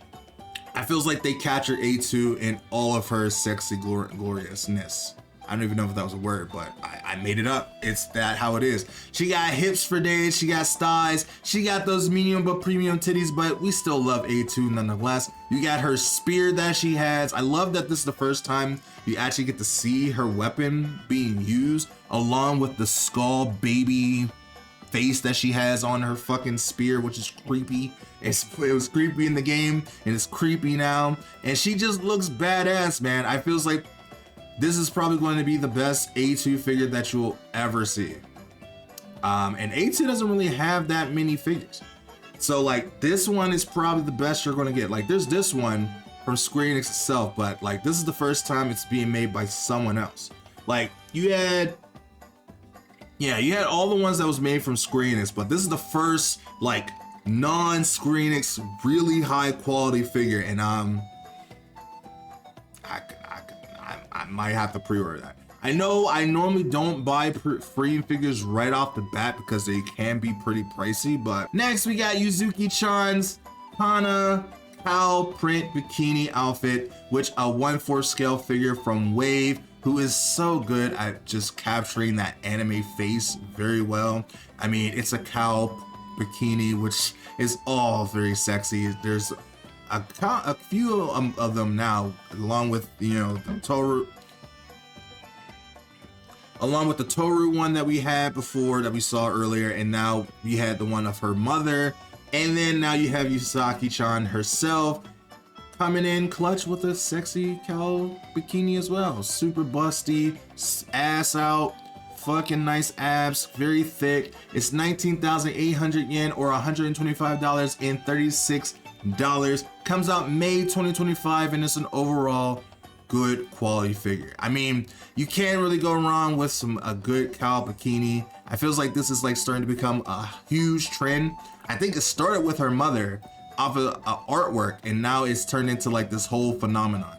I feels like they captured A2 in all of her sexy gloriousness. I don't even know if that was a word, but I made it up. It's how it is. She got hips for days. She got thighs. She got those medium but premium titties, but we still love A2 nonetheless. You got her spear that she has. I love that this is the first time you actually get to see her weapon being used, along with the skull baby face that she has on her fucking spear, which is creepy. It was creepy in the game, and it's creepy now. And she just looks badass, man. I feels like this is probably going to be the best A2 figure that you'll ever see. And A2 doesn't really have that many figures. So like this one is probably the best you're going to get. Like there's this one from Square Enix itself, but like this is the first time it's being made by someone else. Like you had all the ones that was made from Square Enix, but this is the first like non-Square Enix really high quality figure, and I might have to pre-order that. I know I normally don't buy free figures right off the bat because they can be pretty pricey, but next we got Yuzuki-chan's Hana cow print bikini outfit, which a 1/4 scale figure from Wave, who is so good at just capturing that anime face very well. I mean, it's a cow bikini, which is all very sexy. There's a few of them now, along with the Toru one that we had before, that we saw earlier, and now we had the one of her mother, and then now you have Yusaki-chan herself coming in clutch with a sexy cow bikini as well. Super busty, ass out, fucking nice abs, very thick. It's 19,800 yen or $125.36. Comes out May 2025 and it's an overall good quality figure. I mean, you can't really go wrong with a good cow bikini. I feels like this is like starting to become a huge trend. I think it started with her mother off of artwork and now it's turned into like this whole phenomenon.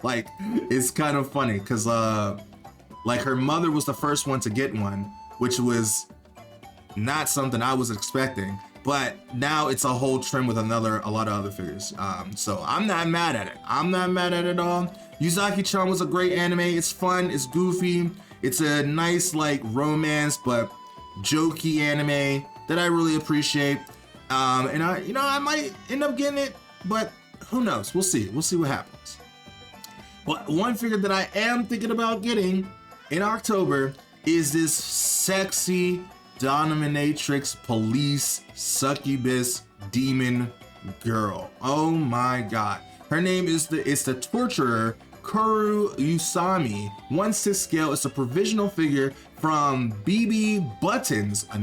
Like, it's kind of funny because like her mother was the first one to get one, which was not something I was expecting, but now it's a whole trend with a lot of other figures. So I'm not mad at it. I'm not mad at it at all. Yuzaki-chan was a great anime. It's fun, it's goofy, it's a nice like romance but jokey anime that I really appreciate. And I might end up getting it, but who knows? We'll see what happens. But one figure that I am thinking about getting in October is this sexy dominatrix police succubus demon girl. Oh my god. Her name is the torturer Kuru Usami. 1/6 scale. It's a provisional figure from BB Buttons, a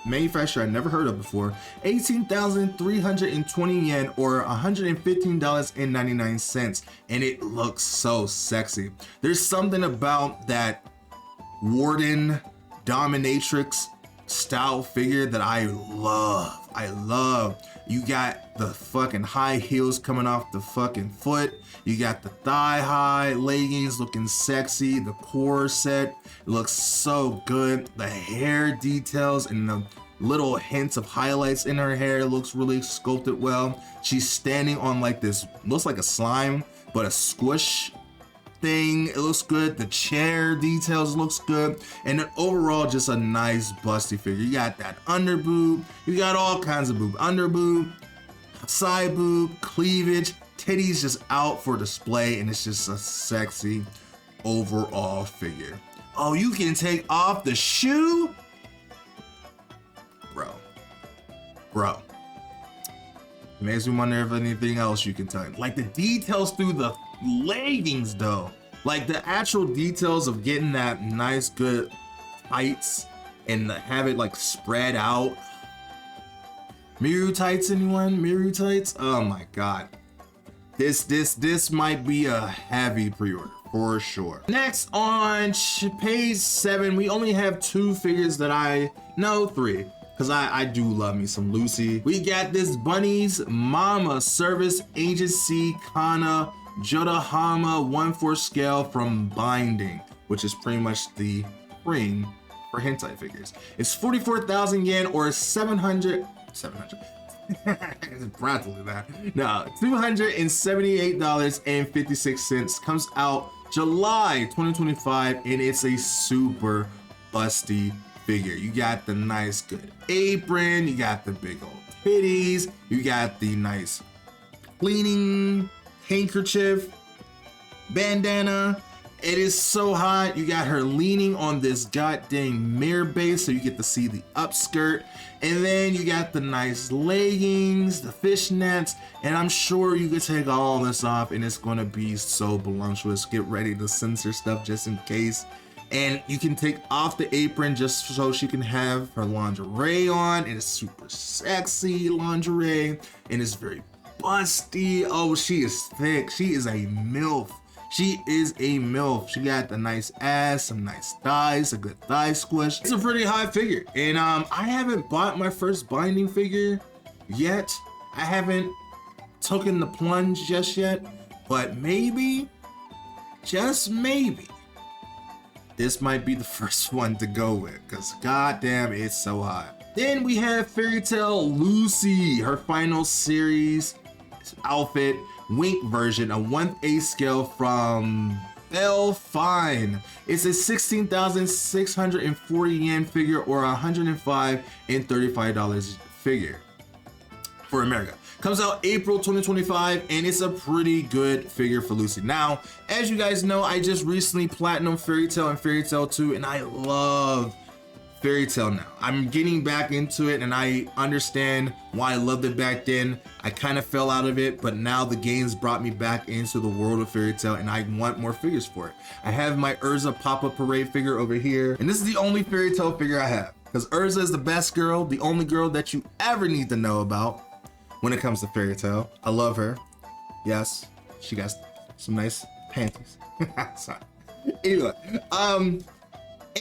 manufacturer I never heard of before. 18,320 yen or $115.99, and it looks so sexy. There's something about that warden dominatrix style figure that I love. You got the fucking high heels coming off the fucking foot. You got the thigh high leggings looking sexy. The corset looks so good. The hair details and the little hints of highlights in her hair looks really sculpted well. She's standing on like this, looks like a slime, but a squish thing. It looks good. The chair details looks good, and then overall just a nice busty figure. You got that under boob, you got all kinds of boob, under boob, side boob, cleavage, titties just out for display, and it's just a sexy overall figure. Oh, you can take off the shoe, bro. It makes me wonder if anything else you can tell. Like the details through the leggings though, like the actual details of getting that nice good tights and have it like spread out. Miru tights, anyone? Miru tights? Oh my god, this might be a heavy pre-order for sure. Next on page 7, we only have 2 figures that no, 3, because I do love me some Lucy. We got this Bunny's Mama Service Agency Kana Jodahama 1/4 scale from Binding, which is pretty much the ring for hentai figures. It's 44,000 yen or 700 it's practically that. No, $278.56. Comes out July 2025, and it's a super busty figure. You got the nice good apron, you got the big old titties, you got the nice cleaning handkerchief, bandana. It is so hot. You got her leaning on this goddamn mirror base so you get to see the upskirt, and then you got the nice leggings, the fishnets, and I'm sure you could take all this off and it's gonna be so voluptuous. Get ready to censor stuff just in case. And you can take off the apron just so she can have her lingerie on. It is super sexy lingerie, and it's very busty. Oh, she is thick. She is a MILF. She is a MILF. She got the nice ass, some nice thighs, a good thigh squish. It's a pretty high figure. And I haven't bought my first Binding figure yet. I haven't taken the plunge just yet, but maybe, just maybe, this might be the first one to go with, because goddamn, it's so hot. Then we have Fairy Tail Lucy, her final series outfit, Wink version, a 1/8 scale from Belle Fine. It's a 16,640 yen figure or $105.35 figure for America. Comes out April 2025, and it's a pretty good figure for Lucy. Now, as you guys know, I just recently platinum Fairy Tail and Fairy Tail 2, and I love Fairy Tail now. I'm getting back into it and I understand why I loved it back then. I kind of fell out of it, but now the games brought me back into the world of Fairy Tail and I want more figures for it. I have my Urza Pop-Up Parade figure over here, and this is the only Fairy Tail figure I have because Urza is the best girl, the only girl that you ever need to know about when it comes to Fairy Tail. I love her. Yes, she got some nice panties. Sorry. Anyway,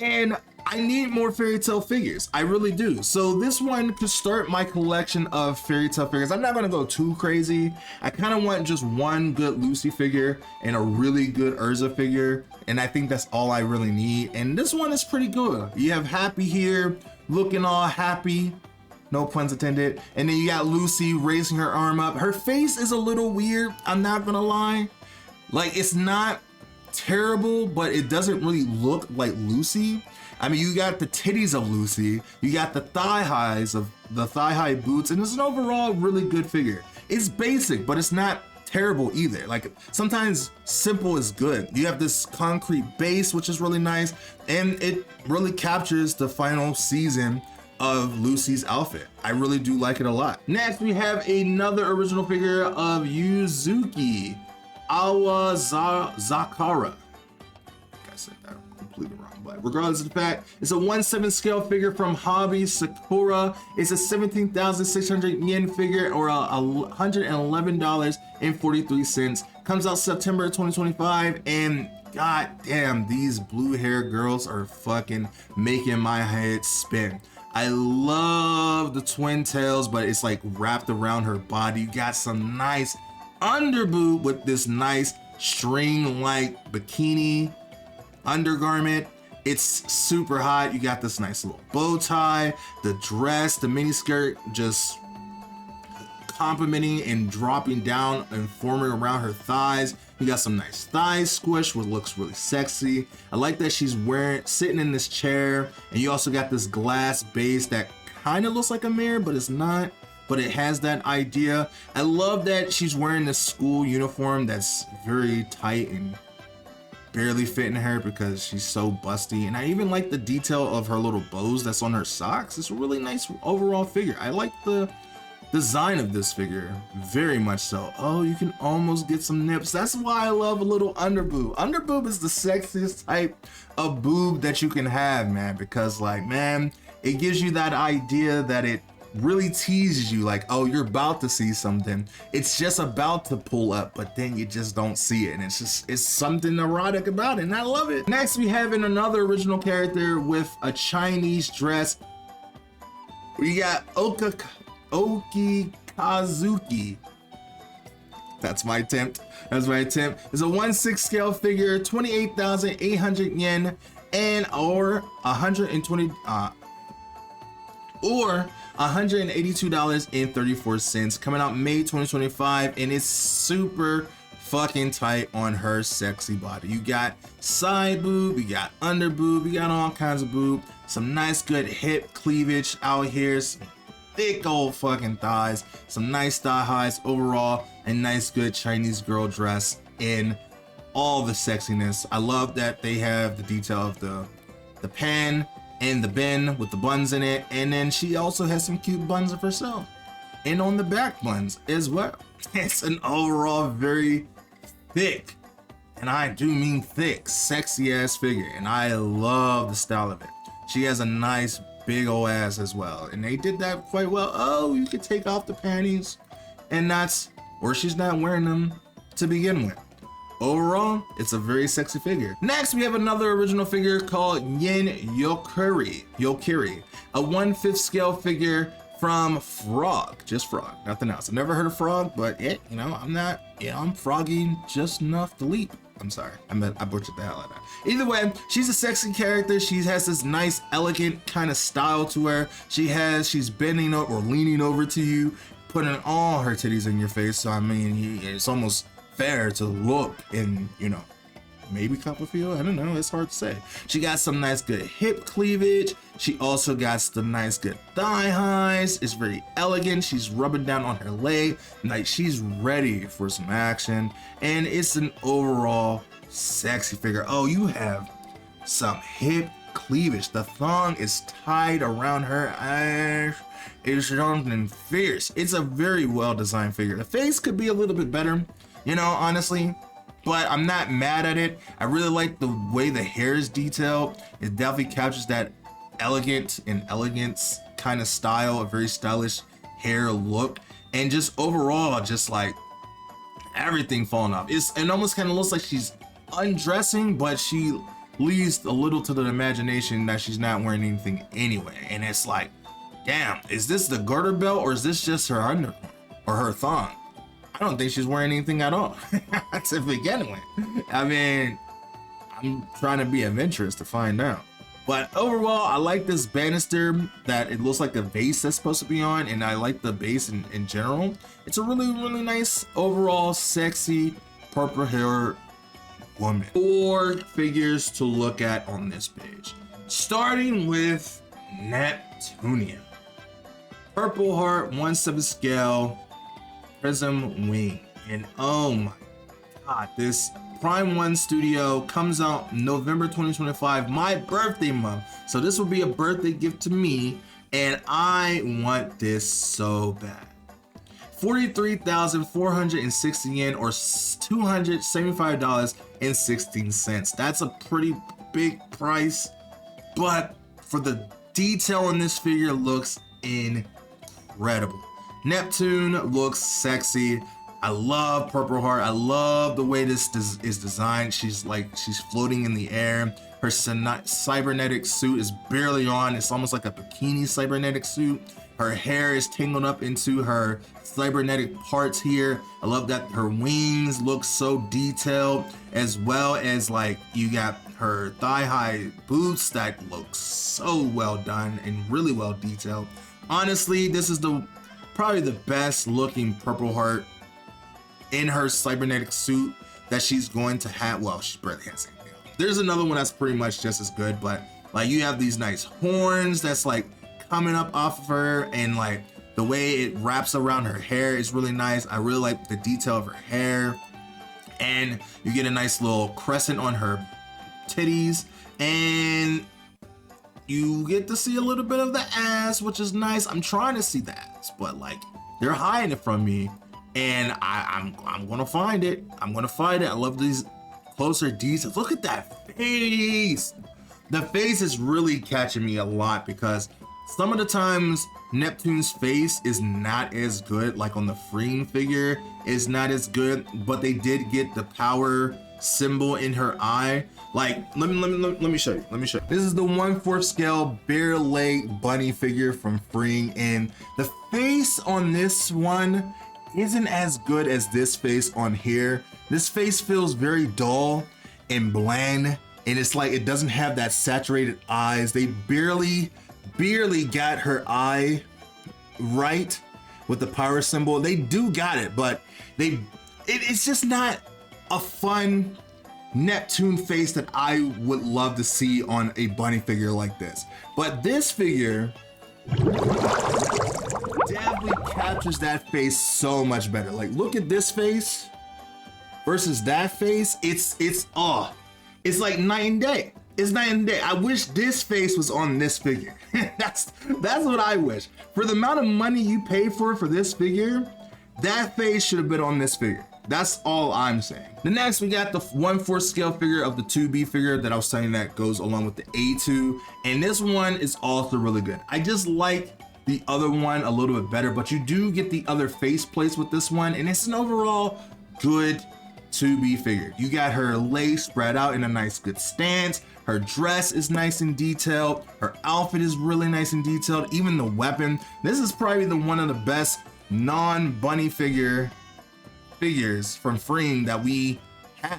and I need more Fairy Tail figures. I really do. So this one could start my collection of Fairy Tail figures. I'm not gonna go too crazy. I kind of want just one good Lucy figure and a really good Urza figure. And I think that's all I really need. And this one is pretty good. You have Happy here, looking all happy. No puns intended. And then you got Lucy raising her arm up. Her face is a little weird, I'm not gonna lie. Like, it's not terrible, but it doesn't really look like Lucy. I mean, you got the titties of Lucy, you got the thigh highs of the thigh high boots, and it's an overall really good figure. It's basic, but it's not terrible either. Like, sometimes simple is good. You have this concrete base, which is really nice, and it really captures the final season of Lucy's outfit. I really do like it a lot. Next, we have another original figure of Yuzuki Awazakara. I said that completely wrong, but regardless of the fact, it's a 1/7 scale figure from Hobby Sakura. It's a 17,600 yen figure, or $111.43. Comes out September 2025, and god damn, these blue hair girls are fucking making my head spin. I love the twin tails, but it's like wrapped around her body. You got some nice underboob with this nice string-like bikini undergarment. It's super hot. You got this nice little bow tie, the dress, the mini skirt just complimenting and dropping down and forming around her thighs. You got some nice thigh squish, which looks really sexy. I like that she's sitting in this chair, and you also got this glass base that kind of looks like a mirror, but it's not. But it has that idea. I love that she's wearing this school uniform that's very tight and barely fitting her because she's so busty. And I even like the detail of her little bows that's on her socks. It's a really nice overall figure. I like the design of this figure very much so. Oh, you can almost get some nips. That's why I love a little underboob. Underboob is the sexiest type of boob that you can have, man, because like, man, it gives you that idea that it really teases you, like, oh, you're about to see something. It's just about to pull up, but then you just don't see it, and it's something erotic about it, and I love it. Next, we have another original character with a Chinese dress. We got Okikazuki. That's my attempt. It's a 1/6 scale figure, 28,800 yen, and or $182.34, coming out May 2025, and it's super fucking tight on her sexy body. You got side boob, you got under boob, you got all kinds of boob, some nice good hip cleavage out here, some thick old fucking thighs, some nice thigh highs overall, and nice good Chinese girl dress in all the sexiness. I love that they have the detail of the pan and the bin with the buns in it, and then she also has some cute buns of herself and on the back buns as well. It's an overall very thick, and I do mean thick, sexy ass figure, and I love the style of it. She has a nice big old ass as well, and they did that quite well. Oh, you could take off the panties and or she's not wearing them to begin with. Overall, it's a very sexy figure. Next, we have another original figure called Yin Yokiri, a 1/5 scale figure from Frog, just Frog, nothing else. I've never heard of Frog, but I'm froggy just enough to leap. I'm sorry, I butchered the hell out of that. Either way, she's a sexy character. She has this nice, elegant kind of style to her. She's bending up or leaning over to you, putting all her titties in your face. So I mean, it's almost fair to look and, maybe Copperfield, I don't know, it's hard to say. She got some nice good hip cleavage. She also got some nice good thigh highs. It's very elegant. She's rubbing down on her leg, like she's ready for some action, and it's an overall sexy figure. Oh, you have some hip cleavage. The thong is tied around her ass. It's something fierce. It's a very well designed figure. The face could be a little bit better, you know, honestly, but I'm not mad at it. I really like the way the hair is detailed. It definitely captures that elegance kind of style, a very stylish hair look, and just overall, just like everything falling off. It almost kind of looks like she's undressing, but she leaves a little to the imagination that she's not wearing anything anyway. And it's like, damn, is this the garter belt or is this just her under or her thong? I don't think she's wearing anything at all to begin with. I mean, I'm trying to be adventurous to find out. But overall, I like this banister that it looks like a vase that's supposed to be on, and I like the base in general. It's a really, really nice, overall, sexy, purple hair woman. 4 figures to look at on this page. Starting with Neptunia. Purple Heart, 1/7 scale, Prism Wing. And oh my god, this Prime 1 Studio comes out November 2025, my birthday month. So this will be a birthday gift to me, and I want this so bad. 43,460 yen or $275.16. That's a pretty big price, but for the detail in this figure looks incredible. Neptune looks sexy. I love Purple Heart. I love the way this is designed. She's floating in the air. Her cybernetic suit is barely on. It's almost like a bikini cybernetic suit. Her hair is tangled up into her cybernetic parts here. I love that her wings look so detailed, as well as like you got her thigh-high boots that look so well done and really well detailed. Honestly, this is probably the best looking Purple Heart in her cybernetic suit that she's going to have. Well, she barely has anything. There's another one that's pretty much just as good, but like you have these nice horns that's like coming up off of her, and like the way it wraps around her hair is really nice. I really like the detail of her hair, and you get a nice little crescent on her titties, and you get to see a little bit of the ass, which is nice. I'm trying to see the ass, but like they're hiding it from me, and I'm gonna find it. I'm gonna find it. I love these closer details. Look at that face. The face is really catching me a lot because some of the times Neptune's face is not as good, like on the Freeing figure is not as good, but they did get the power symbol in her eye. Like, let me show you. This is the 1/4 scale bare leg bunny figure from Freeing, and the face on this one isn't as good as this face on here. This face feels very dull and bland, and it's like it doesn't have that saturated eyes. They barely got her eye right with the power symbol. They do got it, but it's just not a fun Neptune face that I would love to see on a bunny figure like this. But this figure definitely captures that face so much better. Like, look at this face versus that face. It's like night and day. It's night and day. I wish this face was on this figure. That's what I wish. For the amount of money you pay for this figure, that face should have been on this figure. That's all I'm saying. The next, we got the 1/4 scale figure of the 2B figure that I was saying that goes along with the A2. And this one is also really good. I just like the other one a little bit better, but you do get the other face plates with this one, and it's an overall good 2B figure. You got her legs spread out in a nice good stance. Her dress is nice and detailed. Her outfit is really nice and detailed. Even the weapon. This is probably one of the best non-bunny figures from Freeing that we have,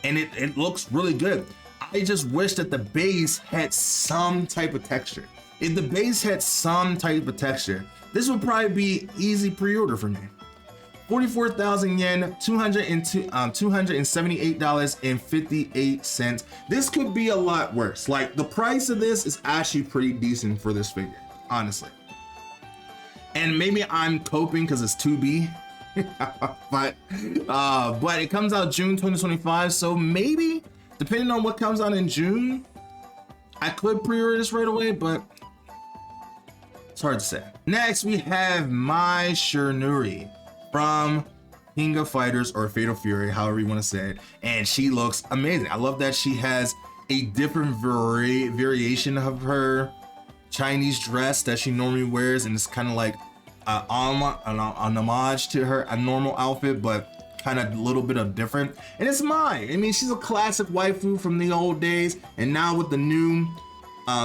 and it looks really good. I just wish that the base had some type of texture. If the base had some type of texture, this would probably be easy pre-order for me. 44,000 yen, $278.58. This could be a lot worse. Like, the price of this is actually pretty decent for this figure, honestly. And maybe I'm coping because it's 2B. but it comes out June 2025, so maybe depending on what comes out in June, I could pre-order this right away, but it's hard to say. Next, we have Mai Shiranui from King of Fighters or Fatal Fury, however you want to say it. And she looks amazing. I love that she has a different variation of her Chinese dress that she normally wears, and it's kind of like an homage to her a normal outfit, but kind of a little bit of different. And it's Mai. I mean, she's a classic waifu from the old days, and now with the new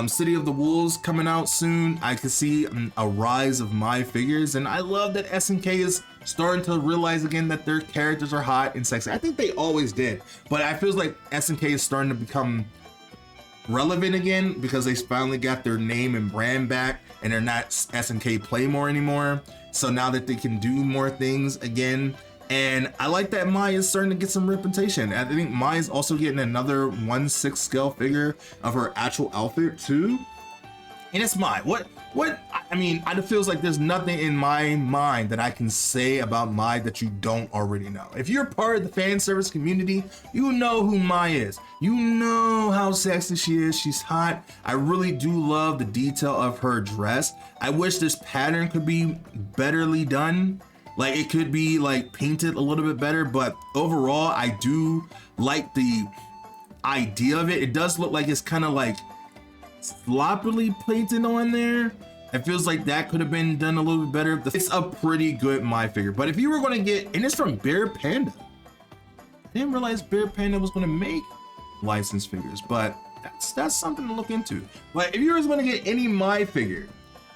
City of the Wolves coming out soon, I can see a rise of Mai figures, and I love that SNK is starting to realize again that their characters are hot and sexy. I think they always did, but I feel like SNK is starting to become relevant again because they finally got their name and brand back, and they're not SNK Playmore anymore. So now that they can do more things again, and I like that Mai is starting to get some reputation. I think Mai is also getting another 1/6 scale figure of her actual outfit too. And it's Mai. What? I mean, it feels like there's nothing in my mind that I can say about Mai that you don't already know. If you're part of the fan service community, you know who Mai is. You know how sexy she is. She's hot. I really do love the detail of her dress. I wish this pattern could be betterly done. Like, it could be like painted a little bit better, but overall I do like the idea of it. It does look like it's kind of like sloppily painted on there. It feels like that could have been done a little bit better. It's a pretty good Mai figure, but if you were going to get, and it's from Bear Panda, I didn't realize Bear Panda was going to make licensed figures, but that's something to look into. But if you were going to get any Mai figure,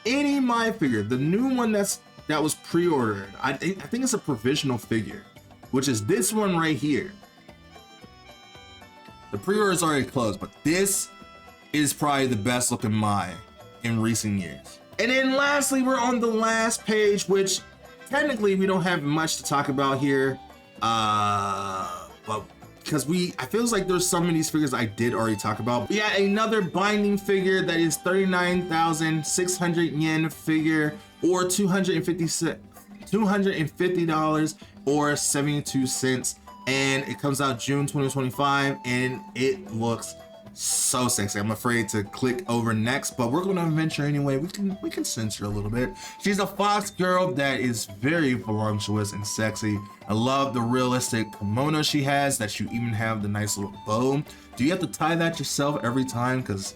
the new one that was pre-ordered, I think it's a provisional figure, which is this one right here. The pre-order is already closed, but this is probably the best looking Mai in recent years. And then lastly, we're on the last page, which technically we don't have much to talk about here, but because I feels like there's some of these figures I did already talk about. Yeah, another binding figure that is 39,600 yen figure, or $250 or 72 cents, and it comes out June 2025, and it looks so sexy. I'm afraid to click over next, but we're gonna venture anyway. We can censor a little bit. She's a fox girl that is very voluptuous and sexy. I love the realistic kimono she has, that you even have the nice little bow. Do you have to tie that yourself every time? Because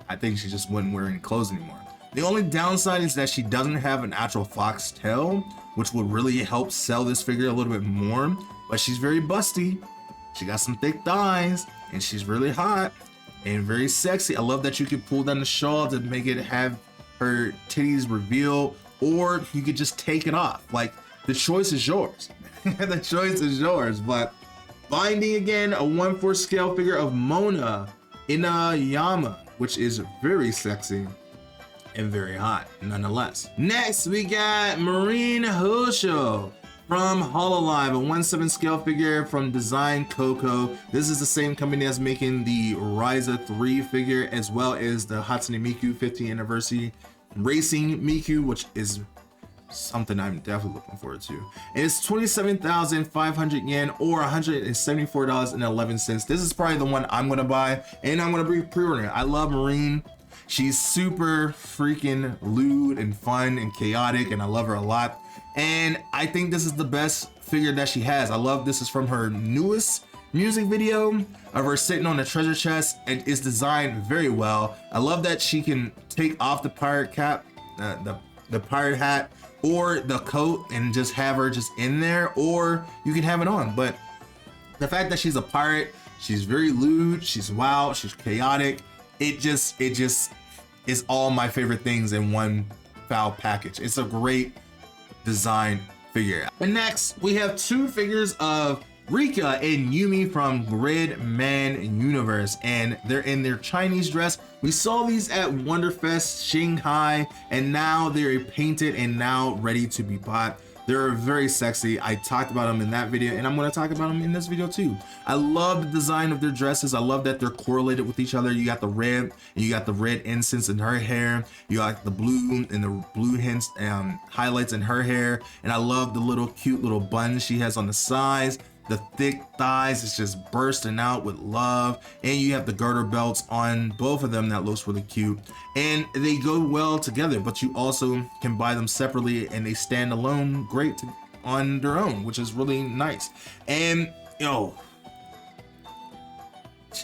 I think she just wouldn't wear any clothes anymore. The only downside is that she doesn't have an actual fox tail, which would really help sell this figure a little bit more, but she's very busty. She got some thick thighs, and she's really hot and very sexy. I love that you can pull down the shawl to make it have her titties reveal, or you could just take it off. Like, the choice is yours. The choice is yours. But binding again, a 1/4 scale figure of Mona Inayama, which is very sexy and very hot nonetheless. Next, we got Marine Hosho from Hololive, a 1/7 scale figure from Design Coco. This is the same company that's making the Ryza 3 figure, as well as the Hatsune Miku 50th anniversary Racing Miku, which is something I'm definitely looking forward to. And it's 27,500 yen or $174.11. This is probably the one I'm gonna buy, and I'm gonna be pre-ordering it. I love Marine. She's super freaking lewd and fun and chaotic, and I love her a lot. And I think this is the best figure that she has. I love this is from her newest music video of her sitting on a treasure chest, and it's designed very well. I love that she can take off the pirate cap, the pirate hat, or the coat, and just have her just in there, or you can have it on. But the fact that she's a pirate, she's very lewd, she's wild, she's chaotic. It just is all my favorite things in one foul package. It's a great design figure. And next, we have two figures of Rika and Yumi from Gridman Universe, and they're in their Chinese dress. We saw these at Wonderfest Shanghai, and now they're painted and now ready to be bought. They're very sexy. I talked about them in that video, and I'm going to talk about them in this video too. I love the design of their dresses. I love that they're correlated with each other. You got the red, and you got the red incense in her hair. You got the blue and the blue highlights in her hair. And I love the little cute little buns she has on the sides. The thick thighs is just bursting out with love. And you have the girder belts on both of them that looks really cute. And they go well together, but you also can buy them separately and they stand alone great on their own, which is really nice. And yo,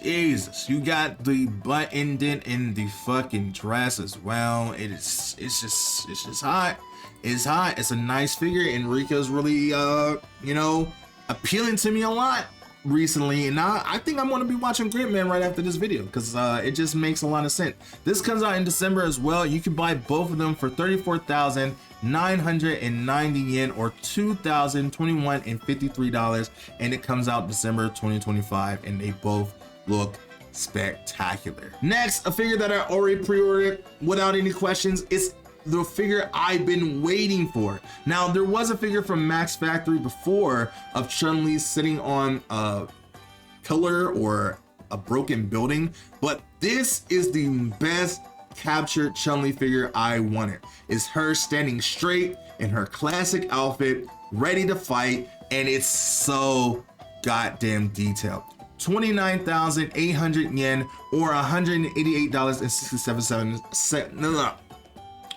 Jesus, you got the butt indent in the fucking dress as well. It's just hot. It's hot. It's a nice figure, and Rika's really appealing to me a lot recently, and I think I'm going to be watching Gridman right after this video because it just makes a lot of sense. This comes out in December as well. You can buy both of them for 34,990 yen or $2,021.53, and it comes out December 2025, and they both look spectacular. Next, a figure that I already pre-ordered without any questions. It's the figure I've been waiting for. Now, there was a figure from Max Factory before of Chun-Li sitting on a pillar or a broken building, but this is the best captured Chun-Li figure I wanted. It's her standing straight in her classic outfit, ready to fight, and it's so goddamn detailed. 29,800 yen or $188.67.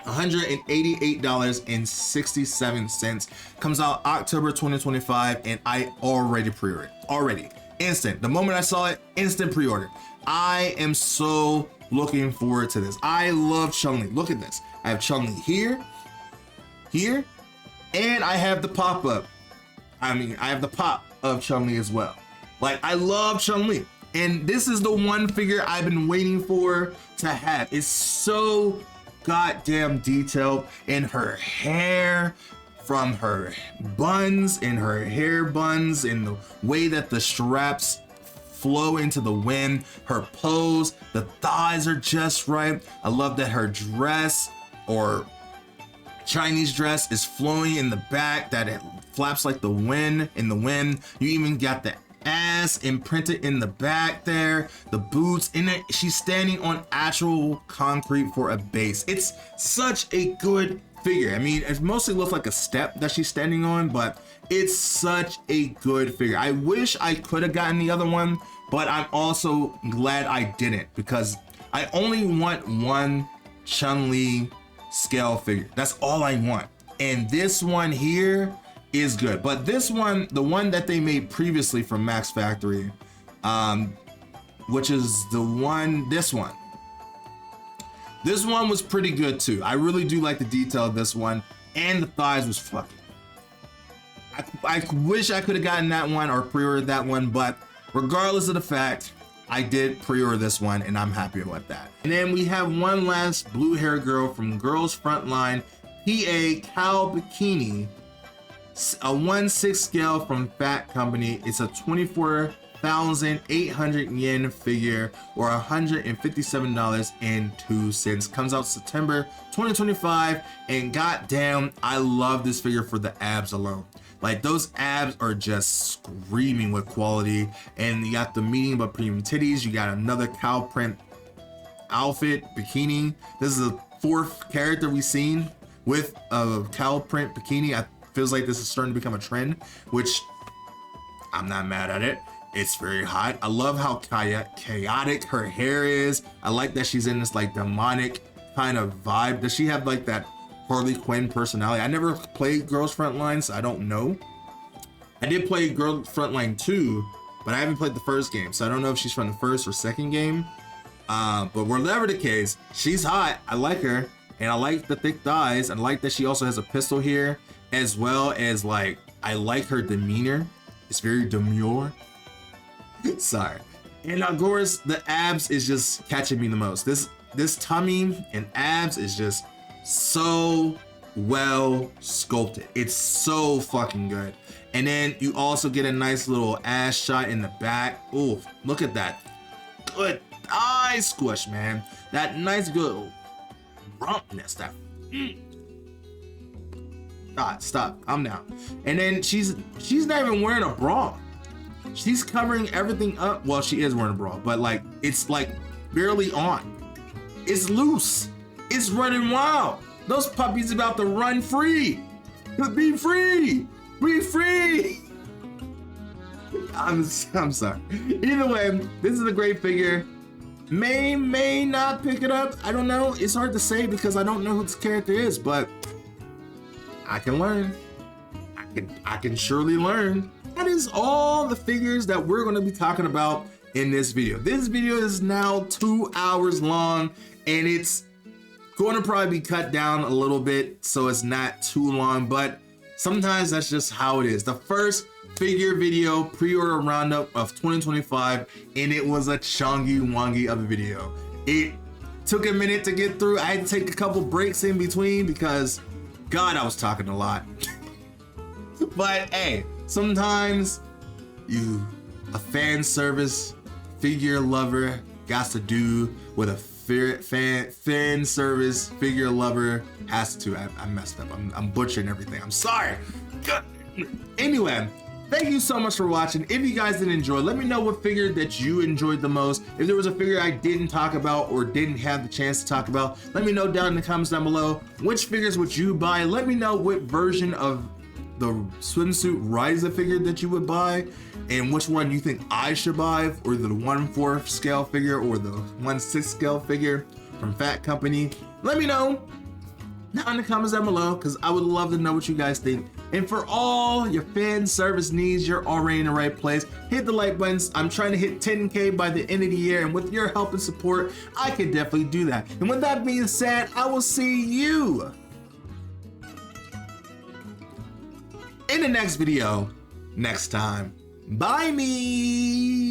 $188.67. Comes out October 2025, and I already pre-ordered. Already. Instant. The moment I saw it, instant pre-order. I am so looking forward to this. I love Chun-Li. Look at this. I have Chun-Li here, and I have the pop-up. I have the pop of Chun-Li as well. Like, I love Chun-Li, and this is the one figure I've been waiting for to have. It's so goddamn detailed, in her hair, from her buns, in her hair buns, in the way that the straps flow into the wind, her pose, the thighs are just right. I love that her dress, or Chinese dress, is flowing in the back, that it flaps like the wind in the wind. You even got the ass imprinted in the back there, the boots in it. She's standing on actual concrete for a base. It's such a good figure. I mean, it mostly looks like a step that she's standing on, but it's such a good figure. I wish I could have gotten the other one, but I'm also glad I didn't, because I only want one Chun-Li scale figure. That's all I want. And this one here is good, but this one, the one that they made previously from Max Factory, which is the one, this one was pretty good too. I really do like the detail of this one, and the thighs was fucking. I wish I could have gotten that one or pre-ordered that one, but regardless of the fact, I did pre-order this one, and I'm happy with that. And then we have one last blue hair girl from Girls Frontline, PA Cow Bikini. A 1/6 scale from Fat Company. It's a 24,800 yen figure or $157.02. Comes out September 2025, and goddamn, I love this figure for the abs alone. Like, those abs are just screaming with quality, and you got the medium but premium titties. You got another cow print outfit bikini. This is the 4th character we've seen with a cow print bikini. Feels like this is starting to become a trend, which I'm not mad at it. It's very hot. I love how chaotic her hair is. I like that she's in this like demonic kind of vibe. Does she have like that Harley Quinn personality? I never played Girls Frontline, so I don't know. I did play Girls Frontline 2, but I haven't played the first game, so I don't know if she's from the first or second game. But whatever the case, she's hot. I like her, and I like the thick thighs. I like that she also has a pistol here, as well as, like, I like her demeanor. It's very demure. Sorry. And of course, the abs is just catching me the most. This tummy and abs is just so well sculpted. It's so fucking good. And then you also get a nice little ass shot in the back. Oh, look at that. Good thigh squish, man. That nice good rumpness. That Stop. I'm down. And then she's not even wearing a bra. She's covering everything up. Well, she is wearing a bra, but like it's like barely on. It's loose. It's running wild. Those puppies about to run free. Be free. Be free. I'm sorry. Either way, this is a great figure. May not pick it up. I don't know. It's hard to say because I don't know who this character is, but I can learn. I can surely learn. That is all the figures that we're going to be talking about in this video. This video is now 2 hours long, and it's going to probably be cut down a little bit so it's not too long, but sometimes that's just how it is. The first figure video pre-order roundup of 2025, and it was a chungy wongy of a video. It took a minute to get through. I had to take a couple breaks in between because God, I was talking a lot. But hey, sometimes a fan service figure lover got to do what a fan service figure lover has to. I messed up. I'm butchering everything. I'm sorry. Anyway, thank you so much for watching. If you guys did enjoy, let me know what figure that you enjoyed the most. If there was a figure I didn't talk about or didn't have the chance to talk about, let me know down in the comments down below. Which figures would you buy? Let me know what version of the swimsuit Ryza figure that you would buy, and which one you think I should buy, or the 1/4 scale figure or the 1/6 scale figure from Fat Company. Let me know down in the comments down below because I would love to know what you guys think. And for all your fan service needs, you're already in the right place. Hit the like buttons. I'm trying to hit 10K by the end of the year, and with your help and support, I can definitely do that. And with that being said, I will see you in the next video next time. Bye me.